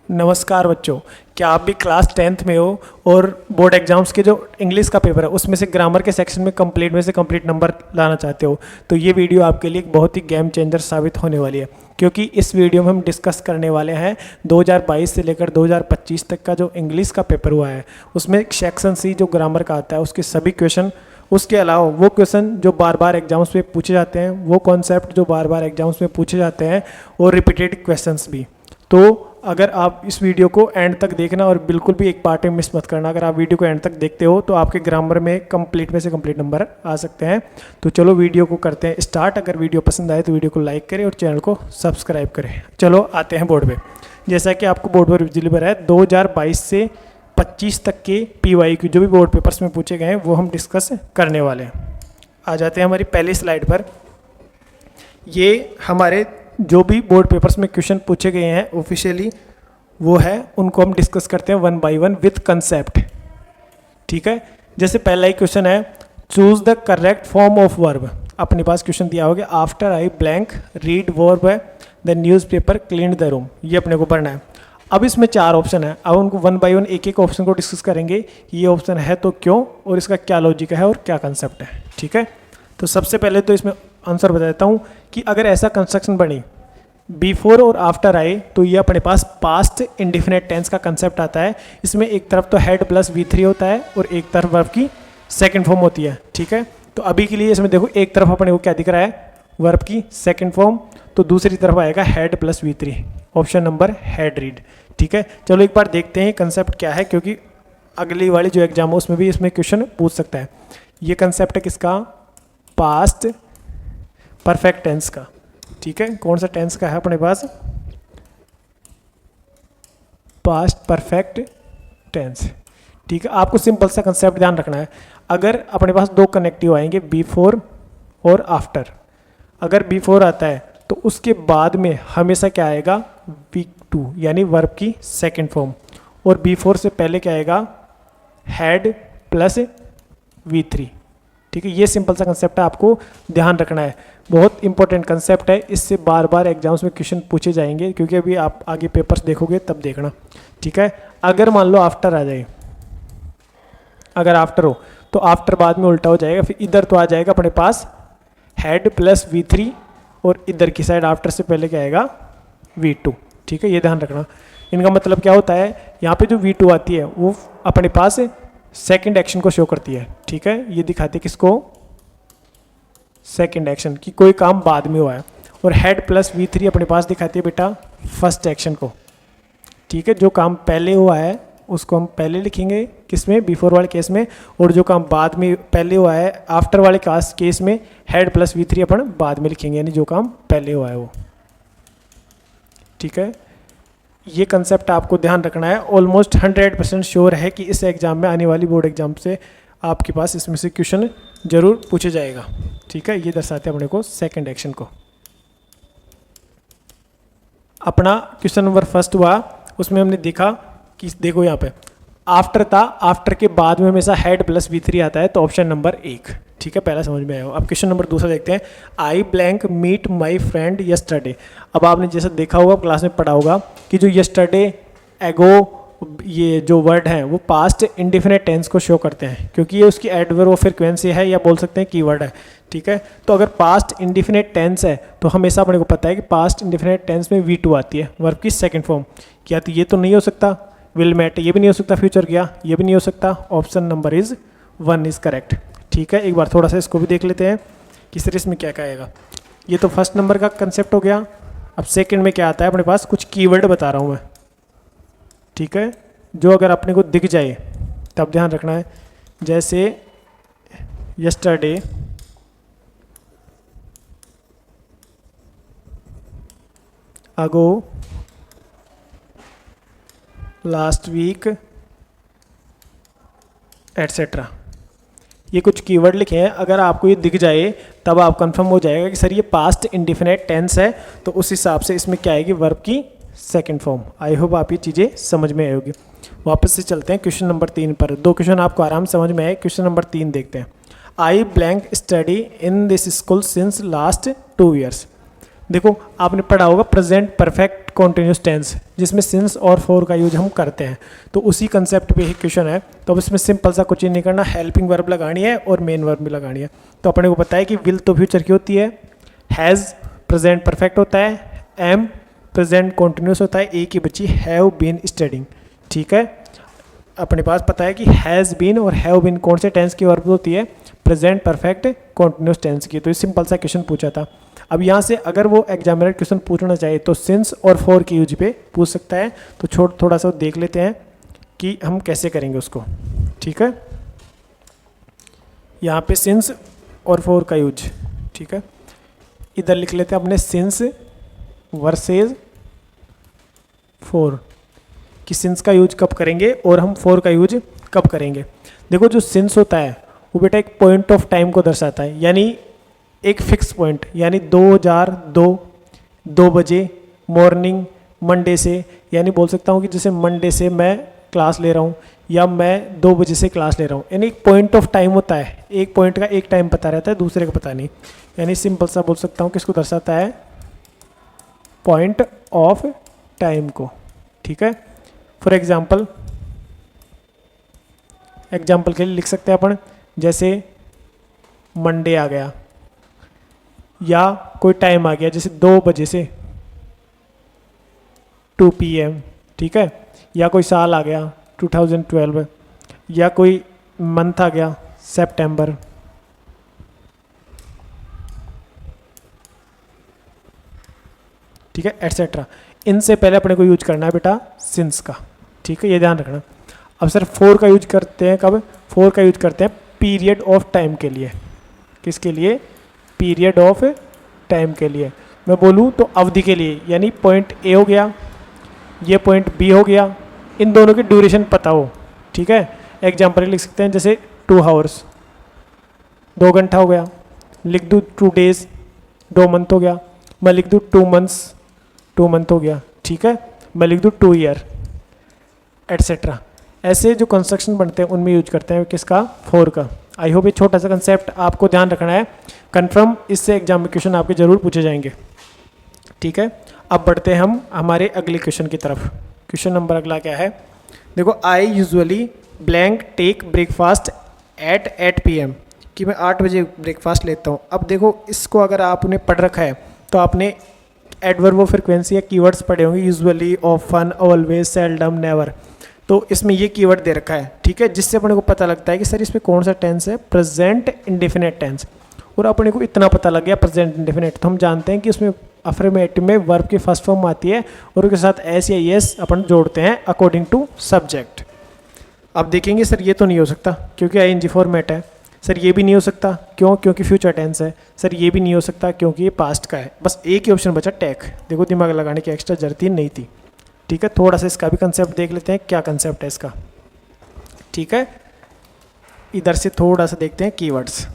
नमस्कार बच्चों, क्या आप भी क्लास 10th में हो और बोर्ड एग्जाम्स के जो इंग्लिश का पेपर है उसमें से ग्रामर के सेक्शन में कंप्लीट में से कंप्लीट नंबर लाना चाहते हो तो ये वीडियो आपके लिए एक बहुत ही गेम चेंजर साबित होने वाली है। क्योंकि इस वीडियो में हम डिस्कस करने वाले हैं 2022 से लेकर 2025 तक का जो इंग्लिश का पेपर हुआ है उसमें सेक्शन सी जो ग्रामर का आता है उसके सभी क्वेश्चन, उसके अलावा वो क्वेश्चन जो बार बार एग्जाम्स में पूछे जाते हैं, वो कॉन्सेप्ट जो बार बार एग्जाम्स में पूछे जाते हैं और रिपीटेड क्वेश्चंस भी। तो अगर आप इस वीडियो को एंड तक देखना और बिल्कुल भी एक पार्ट में मिस मत करना। अगर आप वीडियो को एंड तक देखते हो तो आपके ग्रामर में कंप्लीट में से कंप्लीट नंबर आ सकते हैं। तो चलो वीडियो को करते हैं स्टार्ट। अगर वीडियो पसंद आए तो वीडियो को लाइक करें और चैनल को सब्सक्राइब करें। चलो आते हैं बोर्ड पे। जैसा कि आपको बोर्ड पर विजिबल है 2022 से 25 तक के PYQ जो भी बोर्ड पेपर्स में पूछे गए हैं वो हम डिस्कस करने वाले हैं। आ जाते हैं हमारी पहली स्लाइड पर। ये हमारे जो भी बोर्ड पेपर्स में क्वेश्चन पूछे गए हैं ऑफिशियली वो है, उनको हम डिस्कस करते हैं one by one with concept. ठीक है, जैसे पहला ही क्वेश्चन है choose the correct form of verb. अपने पास क्वेश्चन दिया होगा after I blank read verb है the newspaper clean the room, ये अपने को पढ़ना है। अब इसमें 4 ऑप्शन है। अब उनको वन बाय वन एक एक ऑप्शन को डिस्कस करेंगे कि ये ऑप्शन है तो क्यों और इसका क्या लॉजिक है और क्या कंसेप्ट है। ठीक है, तो सबसे पहले तो इसमें आंसर बता देता हूँ कि अगर ऐसा कंस्ट्रक्शन बनी बिफोर और आफ्टर आए तो ये अपने पास पास्ट इंडिफिनिट टेंस का कंसेप्ट आता है। इसमें एक तरफ तो हेड प्लस V3 होता है और एक तरफ वर्ब की सेकंड फॉर्म होती है। ठीक है, तो अभी के लिए इसमें देखो एक तरफ अपने को क्या दिख रहा है, वर्ब की सेकंड फॉर्म, तो दूसरी तरफ आएगा head plus V3, option number head read. ठीक है, चलो एक बार देखते हैं कंसेप्ट क्या है, क्योंकि अगली वाली जो एग्जाम है उसमें भी इसमें क्वेश्चन पूछ सकता है। ये कंसेप्ट है किसका, पास्ट परफेक्ट टेंस का। ठीक है, कौन सा टेंस का है अपने पास, पास्ट परफेक्ट टेंस। ठीक है, आपको सिंपल सा कंसेप्ट ध्यान रखना है। अगर अपने पास 2 कनेक्टिव आएंगे बिफोर और आफ्टर, अगर बिफोर आता है तो उसके बाद में हमेशा क्या आएगा, V2 यानी वर्ब की सेकंड फॉर्म, और बिफोर से पहले क्या आएगा, हेड प्लस V3। ठीक है, ये सिंपल सा कंसेप्ट है, आपको ध्यान रखना है। बहुत इंपॉर्टेंट कंसेप्ट है, इससे बार बार एग्जाम्स में क्वेश्चन पूछे जाएंगे, क्योंकि अभी आप आगे पेपर्स देखोगे तब देखना। ठीक है, अगर मान लो आफ्टर आ जाए, अगर आफ्टर हो तो आफ्टर बाद में उल्टा हो जाएगा, फिर इधर तो आ जाएगा अपने पास हेड प्लस V3 और इधर की साइड आफ्टर से पहले क्या आएगा, V2। ठीक है, ये ध्यान रखना। इनका मतलब क्या होता है, यहाँ पे जो V2 आती है वो अपने पास सेकंड एक्शन को शो करती है। ठीक है, ये दिखाती है किसको, सेकंड एक्शन की, कोई काम बाद में हुआ है। और हेड प्लस V3 अपने पास दिखाती है बेटा फर्स्ट एक्शन को। ठीक है, जो काम पहले हुआ है उसको हम पहले लिखेंगे किसमें, बिफोर वाले केस में, और जो काम बाद में पहले हुआ है आफ्टर वाले केस में हेड प्लस V3 अपन बाद में लिखेंगे, यानी जो काम पहले हुआ है वो। ठीक है, ये कंसेप्ट आपको ध्यान रखना है। ऑलमोस्ट 100% श्योर है कि इस एग्जाम में, आने वाली बोर्ड एग्जाम से आपके पास इसमें से क्वेश्चन जरूर पूछे जाएगा। ठीक है, ये दर्शाते हैं अपने को सेकंड एक्शन को। अपना क्वेश्चन नंबर फर्स्ट हुआ, उसमें हमने देखा कि देखो यहाँ पे आफ्टर था, आफ्टर के बाद में हमेशा हेड प्लस V3 आता है, तो ऑप्शन नंबर 1। ठीक है, पहला समझ में आया हो। अब क्वेश्चन नंबर दूसरा देखते हैं, I blank meet my friend yesterday. अब आपने जैसा देखा होगा, क्लास में पढ़ा होगा कि जो यस्टरडे, एगो, ये जो वर्ड हैं वो पास्ट इंडिफिनिट टेंस को शो करते हैं, क्योंकि ये उसकी एडवर्ब ऑफ फ्रीक्वेंसी है, या बोल सकते हैं कीवर्ड है। ठीक है, तो अगर पास्ट इंडिफिनिट टेंस है तो हमेशा अपने को पता है कि पास्ट इंडिफिनिट टेंस में V2 आती है, वर्ब की सेकंड फॉर्म। क्या तो ये तो नहीं हो सकता, विल मेट ये भी नहीं हो सकता, फ्यूचर किया ये भी नहीं हो सकता, ऑप्शन नंबर 1 इज करेक्ट। ठीक है, एक बार थोड़ा सा इसको भी देख लेते हैं कि सर इसमें क्या कहेगा। ये तो फर्स्ट नंबर का कंसेप्ट हो गया। अब सेकंड में क्या आता है अपने पास, कुछ कीवर्ड बता रहा हूँ मैं। ठीक है, जो अगर अपने को दिख जाए तब ध्यान रखना है, जैसे यस्टरडे, अगो, लास्ट वीक, एटसेट्रा। ये कुछ कीवर्ड लिखे हैं, अगर आपको ये दिख जाए तब आप कंफर्म हो जाएगा कि सर ये पास्ट इंडिफिनिट टेंस है, तो उस हिसाब से इसमें क्या आएगी, वर्ब की सेकंड फॉर्म। आई होप आप ये चीज़ें समझ में आएगी। वापस से चलते हैं क्वेश्चन नंबर 3 पर। 2 क्वेश्चन आपको आराम समझ में आए। क्वेश्चन नंबर 3 देखते हैं। I blank study in this school since last 2 years. देखो आपने पढ़ा होगा प्रेजेंट परफेक्ट कॉन्टिन्यूस टेंस, जिसमें सिंस और फॉर का यूज हम करते हैं, तो उसी कंसेप्ट पे ही क्वेश्चन है। तो अब इसमें सिंपल सा कुछ नहीं करना, हेल्पिंग वर्ब लगानी है और मेन वर्ब भी लगानी है। तो अपने को पता है कि विल तो फ्यूचर की होती है, हैज़ प्रेजेंट परफेक्ट होता है, एम प्रेजेंट कॉन्टिन्यूस होता है, ए की बच्ची हैव बीन स्टडिंग। ठीक है, अपने पास पता है कि हैज़ बीन और हैव बीन कौन से टेंस की वर्ब होती है, प्रेजेंट परफेक्ट कॉन्टिन्यूस टेंस की। तो ये सिंपल सा क्वेश्चन पूछा था। अब यहाँ से अगर वो एग्जामिनर क्वेश्चन पूछना चाहे तो सिंस और फॉर की यूज पे पूछ सकता है। तो थोड़ा सा देख लेते हैं कि हम कैसे करेंगे उसको। ठीक है, यहाँ पे सिंस और फॉर का यूज। ठीक है, इधर लिख लेते हैं अपने सिंस वर्सेज फॉर, कि सिंस का यूज कब करेंगे और हम फॉर का यूज कब करेंगे। देखो जो सिंस होता है वो बेटा एक पॉइंट ऑफ टाइम को दर्शाता है, यानी एक फिक्स पॉइंट, यानी 2 बजे मॉर्निंग मंडे से, यानी बोल सकता हूँ कि जैसे मंडे से मैं क्लास ले रहा हूँ या मैं 2 बजे से क्लास ले रहा हूँ, यानी एक पॉइंट ऑफ टाइम होता है, एक पॉइंट का एक टाइम पता रहता है, दूसरे का पता नहीं। यानी सिंपल सा बोल सकता हूँ कि इसको दर्शाता है पॉइंट ऑफ टाइम को। ठीक है, फॉर एग्जाम्पल के लिए लिख सकते हैं अपन, जैसे मंडे आ गया या कोई टाइम आ गया जैसे 2 बजे से 2 PM। ठीक है, या कोई साल आ गया 2012, या कोई मंथ आ गया सितंबर। ठीक है, एटसेट्रा। इनसे पहले अपने को यूज करना है बेटा सिंस का। ठीक है, ये ध्यान रखना। अब सर फॉर का यूज करते हैं कब, फॉर का यूज करते हैं पीरियड ऑफ टाइम के लिए। किसके लिए, पीरियड ऑफ टाइम के लिए। मैं बोलूँ तो अवधि के लिए, यानी पॉइंट ए हो गया, ये पॉइंट बी हो गया, इन दोनों की ड्यूरेशन पता हो। ठीक है, एग्जाम्पल लिख सकते हैं जैसे 2 आवर्स 2 घंटा हो गया, लिख दूँ 2 डेज 2 मंथ हो गया, मैं लिख दूँ 2 मंथ्स 2 मंथ हो गया। ठीक है, मैं लिख दूँ 2 ईयर एटसेट्रा। ऐसे जो कंस्ट्रक्शन बनते हैं उनमें यूज करते हैं किसका, फॉर का। आई होप ये छोटा सा कंसेप्ट आपको ध्यान रखना है, कंफर्म इससे एग्जाम में क्वेश्चन आपके जरूर पूछे जाएंगे। ठीक है, अब बढ़ते हैं हम हमारे अगले क्वेश्चन की तरफ। क्वेश्चन नंबर अगला क्या है, देखो I usually blank take breakfast at 8 PM, कि मैं 8 बजे ब्रेकफास्ट लेता हूँ। अब देखो इसको अगर आपने पढ़ रखा है तो आपने एडवर्ब ऑफ फ्रीक्वेंसी या कीवर्ड्स पढ़े होंगे, usually, often, always, seldom, never. तो इसमें ये कीवर्ड दे रखा है। ठीक है, जिससे अपने को पता लगता है कि सर इसमें कौन सा टेंस है, प्रेजेंट इंडेफिनेट टेंस। और अपने को इतना पता लग गया प्रेजेंट इंडेफिनेट, तो हम जानते हैं कि उसमें अफर्मेटिव में वर्ब की फर्स्ट फॉर्म आती है और उसके साथ एस या यस अपन जोड़ते हैं अकॉर्डिंग टू सब्जेक्ट। अब देखेंगे सर ये तो नहीं हो सकता क्योंकि आईएनजी फॉर्मेट है, सर ये भी नहीं हो सकता क्यों, क्योंकि फ्यूचर टेंस है, सर ये भी नहीं हो सकता क्योंकि ये पास्ट का है। बस एक ही ऑप्शन बचा टेक। देखो दिमाग लगाने की एक्स्ट्रा जरूरत ही नहीं थी। ठीक है, थोड़ा सा इसका भी कंसेप्ट देख लेते हैं, क्या कंसेप्ट है इसका। ठीक है, इधर से थोड़ा सा देखते हैं कीवर्ड्स।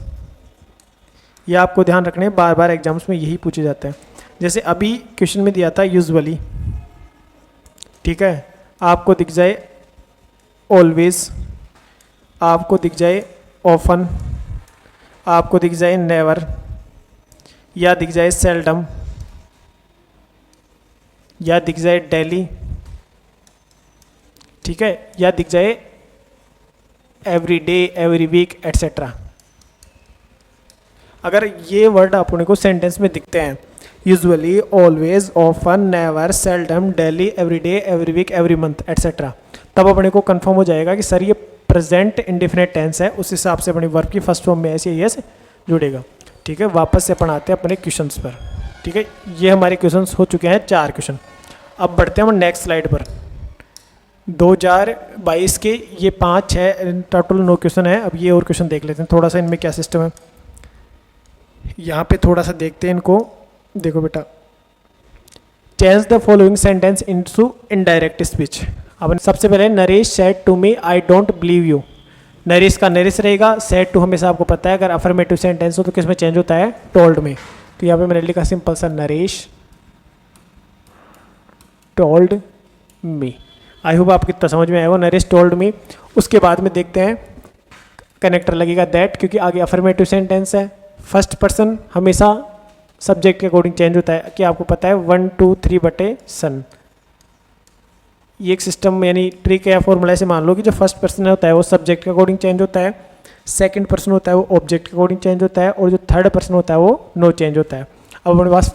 ये आपको ध्यान रखने, बार बार एग्जाम्स में यही पूछे जाते हैं। जैसे अभी क्वेश्चन में दिया था यूजुअली, ठीक है, आपको दिख जाए ऑलवेज, आपको दिख जाए ऑफन, आपको दिख जाए नेवर, या दिख जाए सेल्डम, या दिख जाए डेली। ठीक है, या दिख जाए every day, every week etcetera. अगर ये वर्ड अपने को सेंटेंस में दिखते हैं, usually, always, often, never, seldom, daily, every day, every week, every month etcetera, तब अपने को कंफर्म हो जाएगा कि सर ये प्रेजेंट इंडेफिनेट टेंस है। उस हिसाब से अपनी वर्ब की फर्स्ट फॉर्म में ऐसे यस जुड़ेगा। ठीक है, वापस से अपन आते हैं अपने क्वेश्चंस पर। ठीक है, ये हमारे क्वेश्चंस हो चुके हैं 4 क्वेश्चन। अब बढ़ते हैं हम नेक्स्ट स्लाइड पर। 2022 के ये 5-6 टोटल 9 क्वेश्चन है। अब ये और क्वेश्चन देख लेते हैं थोड़ा सा इनमें क्या सिस्टम है। यहाँ पे थोड़ा सा देखते हैं इनको। देखो बेटा, change the following sentence into indirect speech. अब सबसे पहले Naresh said to me I don't believe you. Naresh का नरेश रहेगा, सेड टू हमेशा आपको पता है अगर अफर्मेटिव सेंटेंस हो तो किस में चेंज होता है, टोल्ड में। तो यहाँ पे मैंने लिखा सिंपल सा नरेश टोल्ड मी। आई होप आपको कितना समझ में आएगा, नरेश टोल्ड मी। उसके बाद में देखते हैं कनेक्टर लगेगा दैट, क्योंकि आगे अफर्मेटिव सेंटेंस है, फर्स्ट पर्सन हमेशा सब्जेक्ट के अकॉर्डिंग चेंज होता है कि आपको पता है 1 2 3 बटे सन। ये एक सिस्टम यानी ट्रिक या फॉर्मूला ऐसे मान लो कि जो फर्स्ट पर्सन होता है वो सब्जेक्ट के अकॉर्डिंग चेंज होता है, सेकंड पर्सन होता है वो ऑब्जेक्ट के अकॉर्डिंग चेंज होता है, और जो थर्ड पर्सन होता है वो नो चेंज होता है। अब हमारे पास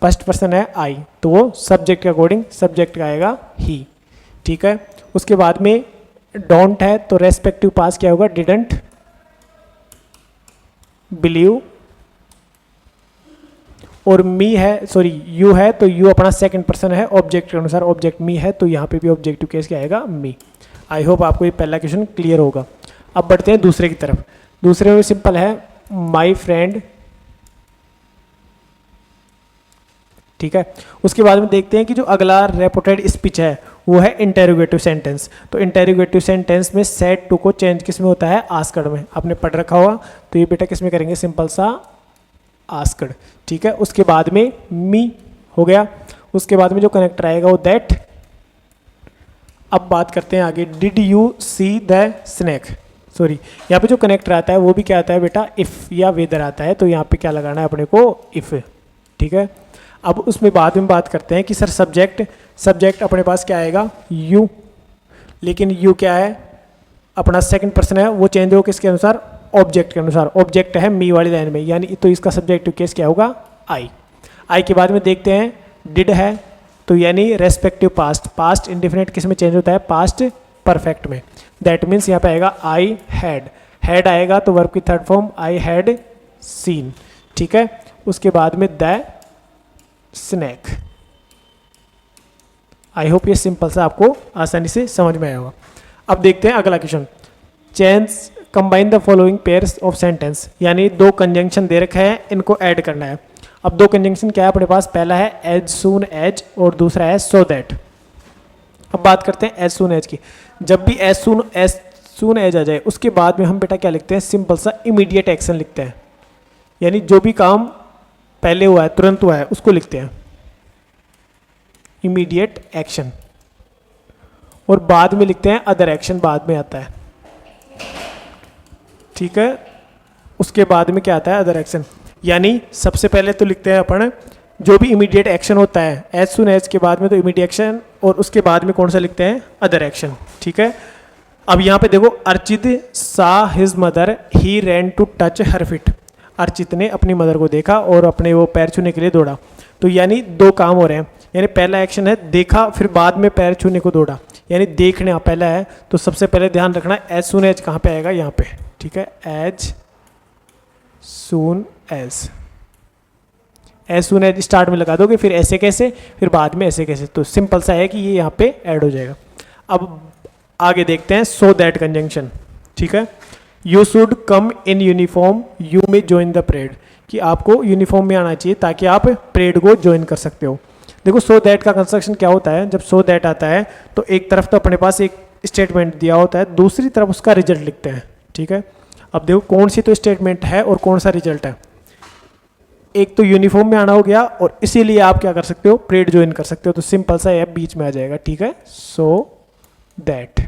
फर्स्ट पर्सन है आई, तो वो सब्जेक्ट के अकॉर्डिंग सब्जेक्ट का आएगा ही, ठीक है। उसके बाद में डोंट है तो रेस्पेक्टिव पास क्या होगा, डिडंट बिलीव, और मी है सॉरी यू है तो यू अपना सेकंड पर्सन है ऑब्जेक्ट के अनुसार, ऑब्जेक्ट मी है तो यहाँ पे भी ऑब्जेक्टिव केस क्या आएगा, मी। आई होप आपको ये पहला क्वेश्चन क्लियर होगा। अब बढ़ते हैं दूसरे की तरफ। दूसरे में सिंपल है माई फ्रेंड, ठीक है। उसके बाद में देखते हैं कि जो अगला रेपोर्टेड स्पीच है वो है इंटेरोगेटिव सेंटेंस। तो इंटेरोगेटिव सेंटेंस में सेड टू को चेंज किस में होता है, आस्क्ड में। आपने पढ़ रखा होगा तो ये बेटा किस में करेंगे, सिंपल सा आस्क्ड, ठीक है। उसके बाद में मी हो गया। उसके बाद में जो कनेक्टर आएगा वो दैट। अब बात करते हैं आगे, did you see the snake, sorry यहाँ पे जो कनेक्टर आता है वो भी क्या आता है बेटा, इफ या वेदर आता है, तो यहाँ पे क्या लगाना है अपने को, इफ, ठीक है। अब उसमें बाद में बात करते हैं कि सर सब्जेक्ट अपने पास क्या आएगा, यू, लेकिन यू क्या है, अपना सेकंड पर्सन है वो चेंज हो किसके अनुसार, ऑब्जेक्ट के अनुसार। ऑब्जेक्ट है मी वाली लाइन में, यानी तो इसका सब्जेक्टिव केस क्या होगा, आई के बाद में देखते हैं डिड है तो यानी रेस्पेक्टिव पास्ट इंडेफिनिट किस में चेंज होता है, पास्ट परफेक्ट में। दैट मीन्स यहाँ पे आएगा आई हैड आएगा तो वर्ब की third form I had seen, ठीक है। उसके बाद में द स्नैक। आई होप ये सिंपल सा आपको आसानी से समझ में आया होगा। अब देखते हैं अगला question, change combine the following pairs of sentence, यानी दो कंजंक्शन दे रखे हैं, इनको ऐड करना है। अब दो कंजंक्शन क्या है अपने पास, पहला है एज सून एज और दूसरा है सो दैट। अब बात करते हैं एज सून एज की। जब भी एज सून एज आ जाए उसके बाद में हम बेटा क्या लिखते हैं, सिंपल सा इमीडिएट एक्शन लिखते हैं, यानी जो भी काम पहले हुआ है तुरंत हुआ है उसको लिखते हैं इमीडिएट एक्शन, और बाद में लिखते हैं अदर एक्शन, बाद में आता है, ठीक है। उसके बाद में क्या आता है, अदर एक्शन, यानी सबसे पहले तो लिखते हैं अपन जो भी इमीडिएट एक्शन होता है एज सुन एज के बाद में तो इमीडिएट एक्शन, और उसके बाद में कौन सा लिखते हैं, अदर एक्शन, ठीक है। अब यहाँ पे देखो, Archit saw his mother he ran to touch her feet. Archit ने अपनी मदर को देखा और अपने वो पैर छूने के लिए दौड़ा, तो यानी दो काम हो रहे हैं, यानी पहला एक्शन है देखा, फिर बाद में पैर छूने को दौड़ा, यानी देखना पहला है। तो सबसे पहले ध्यान रखना एज सुन एज कहाँ पे आएगा, यहाँ पे, ठीक है। एज सून एज स्टार्ट में लगा दोगे, फिर ऐसे कैसे, फिर बाद में ऐसे कैसे, तो सिंपल सा है कि ये यहाँ पे ऐड हो जाएगा। अब आगे देखते हैं सो दैट कंजंक्शन, ठीक है। You should come in uniform you may join the parade, कि आपको यूनिफॉर्म में आना चाहिए ताकि आप परेड को ज्वाइन कर सकते हो। देखो सो दैट का कंस्ट्रक्शन क्या होता है, जब सो दैट आता है तो एक तरफ तो अपने पास एक स्टेटमेंट दिया होता है, दूसरी तरफ उसका रिजल्ट लिखते हैं, ठीक है। अब देखो कौन सी तो स्टेटमेंट है और कौन सा रिजल्ट है, एक तो यूनिफॉर्म में आना हो गया और इसीलिए आप क्या कर सकते हो, परेड ज्वाइन कर सकते हो, तो सिंपल सा है बीच में आ जाएगा, ठीक है। सो दैट,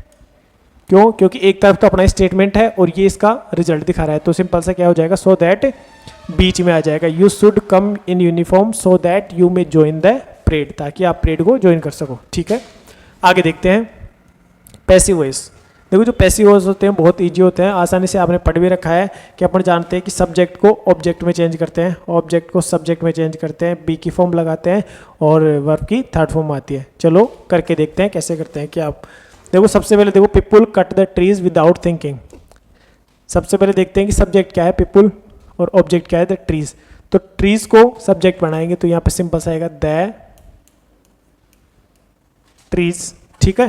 क्यों, क्योंकि एक तरफ तो अपना स्टेटमेंट है और ये इसका रिजल्ट दिखा रहा है, तो सिंपल सा क्या हो जाएगा, सो दैट बीच में आ जाएगा। You should come in uniform so that you may join the parade, ताकि आप परेड को ज्वाइन कर सको, ठीक है। आगे देखते हैं पैसिव वॉइस। देखो जो पैसिव वॉइस होते हैं बहुत इजी होते हैं, आसानी से आपने पढ़ भी रखा है कि अपन जानते हैं कि सब्जेक्ट को ऑब्जेक्ट में चेंज करते हैं, ऑब्जेक्ट को सब्जेक्ट में चेंज करते हैं, बी की फॉर्म लगाते हैं और वर्ब की थर्ड फॉर्म आती है। चलो करके देखते हैं कैसे करते हैं। कि आप देखो सबसे पहले देखो people cut the trees without thinking. सबसे पहले देखते हैं कि सब्जेक्ट क्या है पीपुल और ऑब्जेक्ट क्या है द ट्रीज। तो ट्रीज को सब्जेक्ट बनाएंगे तो यहाँ पे सिंपल सा आएगा द ट्रीज, ठीक है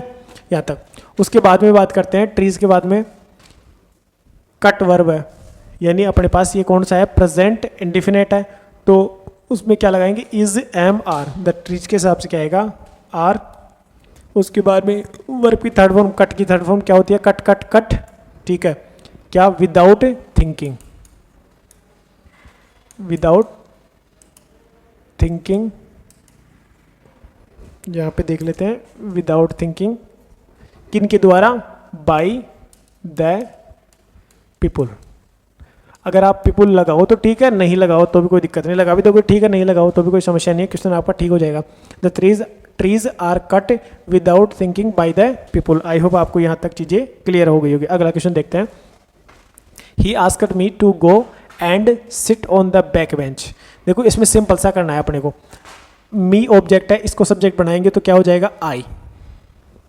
यहाँ तक। उसके बाद में बात करते हैं ट्रीज के बाद में कट वर्ब है, यानी अपने पास ये कौन सा है, प्रेजेंट इंडिफिनिट है, तो उसमें क्या लगाएंगे, is am are, the trees के हिसाब से क्या आएगा, आर। उसके बाद में वर्ब की थर्ड फॉर्म, कट की थर्ड फॉर्म क्या होती है, कट कट कट, ठीक है। क्या, विदाउट थिंकिंग, विदाउट थिंकिंग, यहाँ पे देख लेते हैं विदाउट थिंकिंग किन के द्वारा, बाय द पीपुल। अगर आप पीपुल लगाओ तो ठीक है, नहीं लगाओ तो भी कोई दिक्कत नहीं, लगा भी दोगे ठीक है, नहीं लगाओ तो भी कोई समस्या नहीं है, क्वेश्चन आपका ठीक हो जाएगा। The trees are cut without thinking by the people. I hope आपको यहाँ तक चीज़ें क्लियर हो गई होगी। अगला क्वेश्चन देखते हैं। He asked me to go and sit on the back bench. देखो इसमें सिंपल सा करना है अपने को, मी ऑब्जेक्ट है, इसको सब्जेक्ट बनाएंगे तो क्या हो जाएगा आई,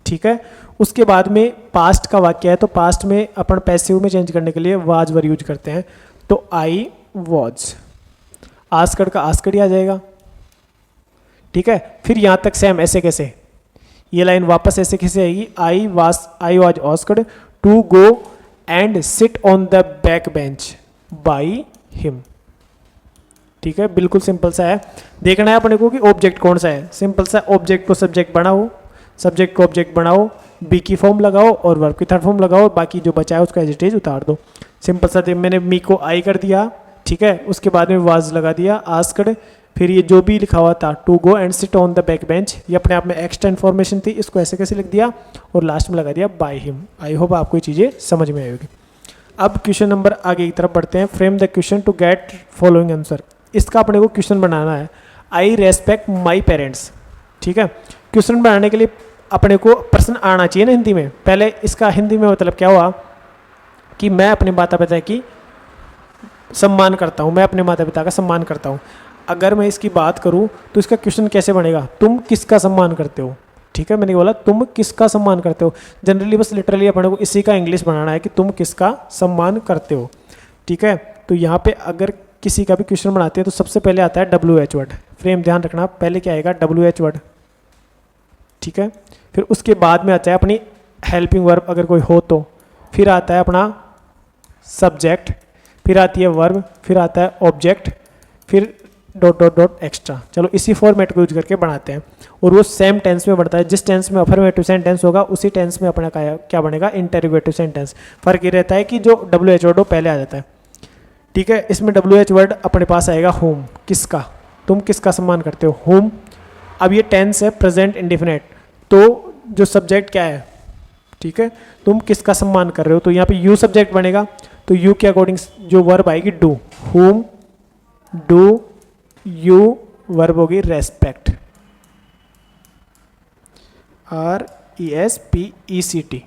ठीक है। उसके बाद में पास्ट का वाक्य है, तो पास्ट में अपन पैसिव में चेंज करने के लिए वाज वर यूज करते हैं, तो आई वॉज। आस्कड का आस्कड ही आ जाएगा, ठीक है। फिर यहाँ तक सेम ऐसे कैसे, ये लाइन वापस ऐसे कैसे आएगी, I was asked to go and sit on the back bench by him, ठीक है। बिल्कुल सिंपल सा है, देखना है अपने को कि ऑब्जेक्ट कौन सा है। सिंपल सा, ऑब्जेक्ट को सब्जेक्ट बनाओ, सब्जेक्ट को ऑब्जेक्ट बनाओ, बी की फॉर्म लगाओ और वर्ब की थर्ड फॉर्म लगाओ, बाकी जो बचा है उसका एज इट इज उतार दो। सिंपल सा, मैंने मी को आई कर दिया, ठीक है, उसके बाद में वाज लगा दिया, आस्क्ड, फिर ये जो भी लिखा हुआ था to go and sit on the back bench, ये अपने आप में एक्स्ट्रा इन्फॉर्मेशन थी, इसको ऐसे कैसे लिख दिया और लास्ट में लगा दिया बाय हिम। आई होप आपको ये चीज़ें समझ में आएगी। अब क्वेश्चन नंबर आगे की तरफ बढ़ते हैं। Frame the question to get following answer. इसका अपने को क्वेश्चन बनाना है, आई रेस्पेक्ट माई पेरेंट्स, ठीक है। क्वेश्चन बनाने के लिए अपने को प्रश्न आना चाहिए ना हिंदी में। पहले इसका हिंदी में मतलब क्या हुआ कि मैं अपने माता पिता की सम्मान करता हूँ, मैं अपने माता पिता का सम्मान करता हूँ। अगर मैं इसकी बात करूँ तो इसका क्वेश्चन कैसे बनेगा, तुम किसका सम्मान करते हो, ठीक है। मैंने बोला तुम किसका सम्मान करते हो, जनरली बस लिटरली अपने को इसी का इंग्लिश बनाना है कि तुम किसका सम्मान करते हो, ठीक है। तो यहाँ पे अगर किसी का भी क्वेश्चन बनाते हैं तो सबसे पहले आता है WH वर्ड। फ्रेम ध्यान रखना, पहले क्या आएगा WH वर्ड, ठीक है। फिर उसके बाद में आता है अपनी हेल्पिंग वर्ब अगर कोई हो तो, फिर आता है अपना सब्जेक्ट, फिर आती है वर्ब, फिर आता है ऑब्जेक्ट, फिर डॉट डॉट डॉट एक्स्ट्रा। चलो इसी फॉर्मेट को यूज करके बनाते हैं और वो सेम टेंस में बढ़ता है। जिस टेंस में अफर्मेटिव सेंटेंस होगा उसी टेंस में अपना क्या बनेगा, इंटरोगेटिव सेंटेंस। फर्क ये रहता है कि जो WH वर्ड हो पहले आ जाता है, ठीक है। इसमें WH वर्ड अपने पास आएगा होम, किसका, तुम किसका सम्मान करते हो, होम। अब ये टेंस है प्रेजेंट इंडेफिनिट, तो जो सब्जेक्ट क्या है, ठीक है, तुम किसका सम्मान कर रहे हो, तो यहाँ पे यू सब्जेक्ट बनेगा, तो यू के अकॉर्डिंग जो वर्ब आएगी do, home do you, verb होगी रेस्पेक्ट, RESPECT।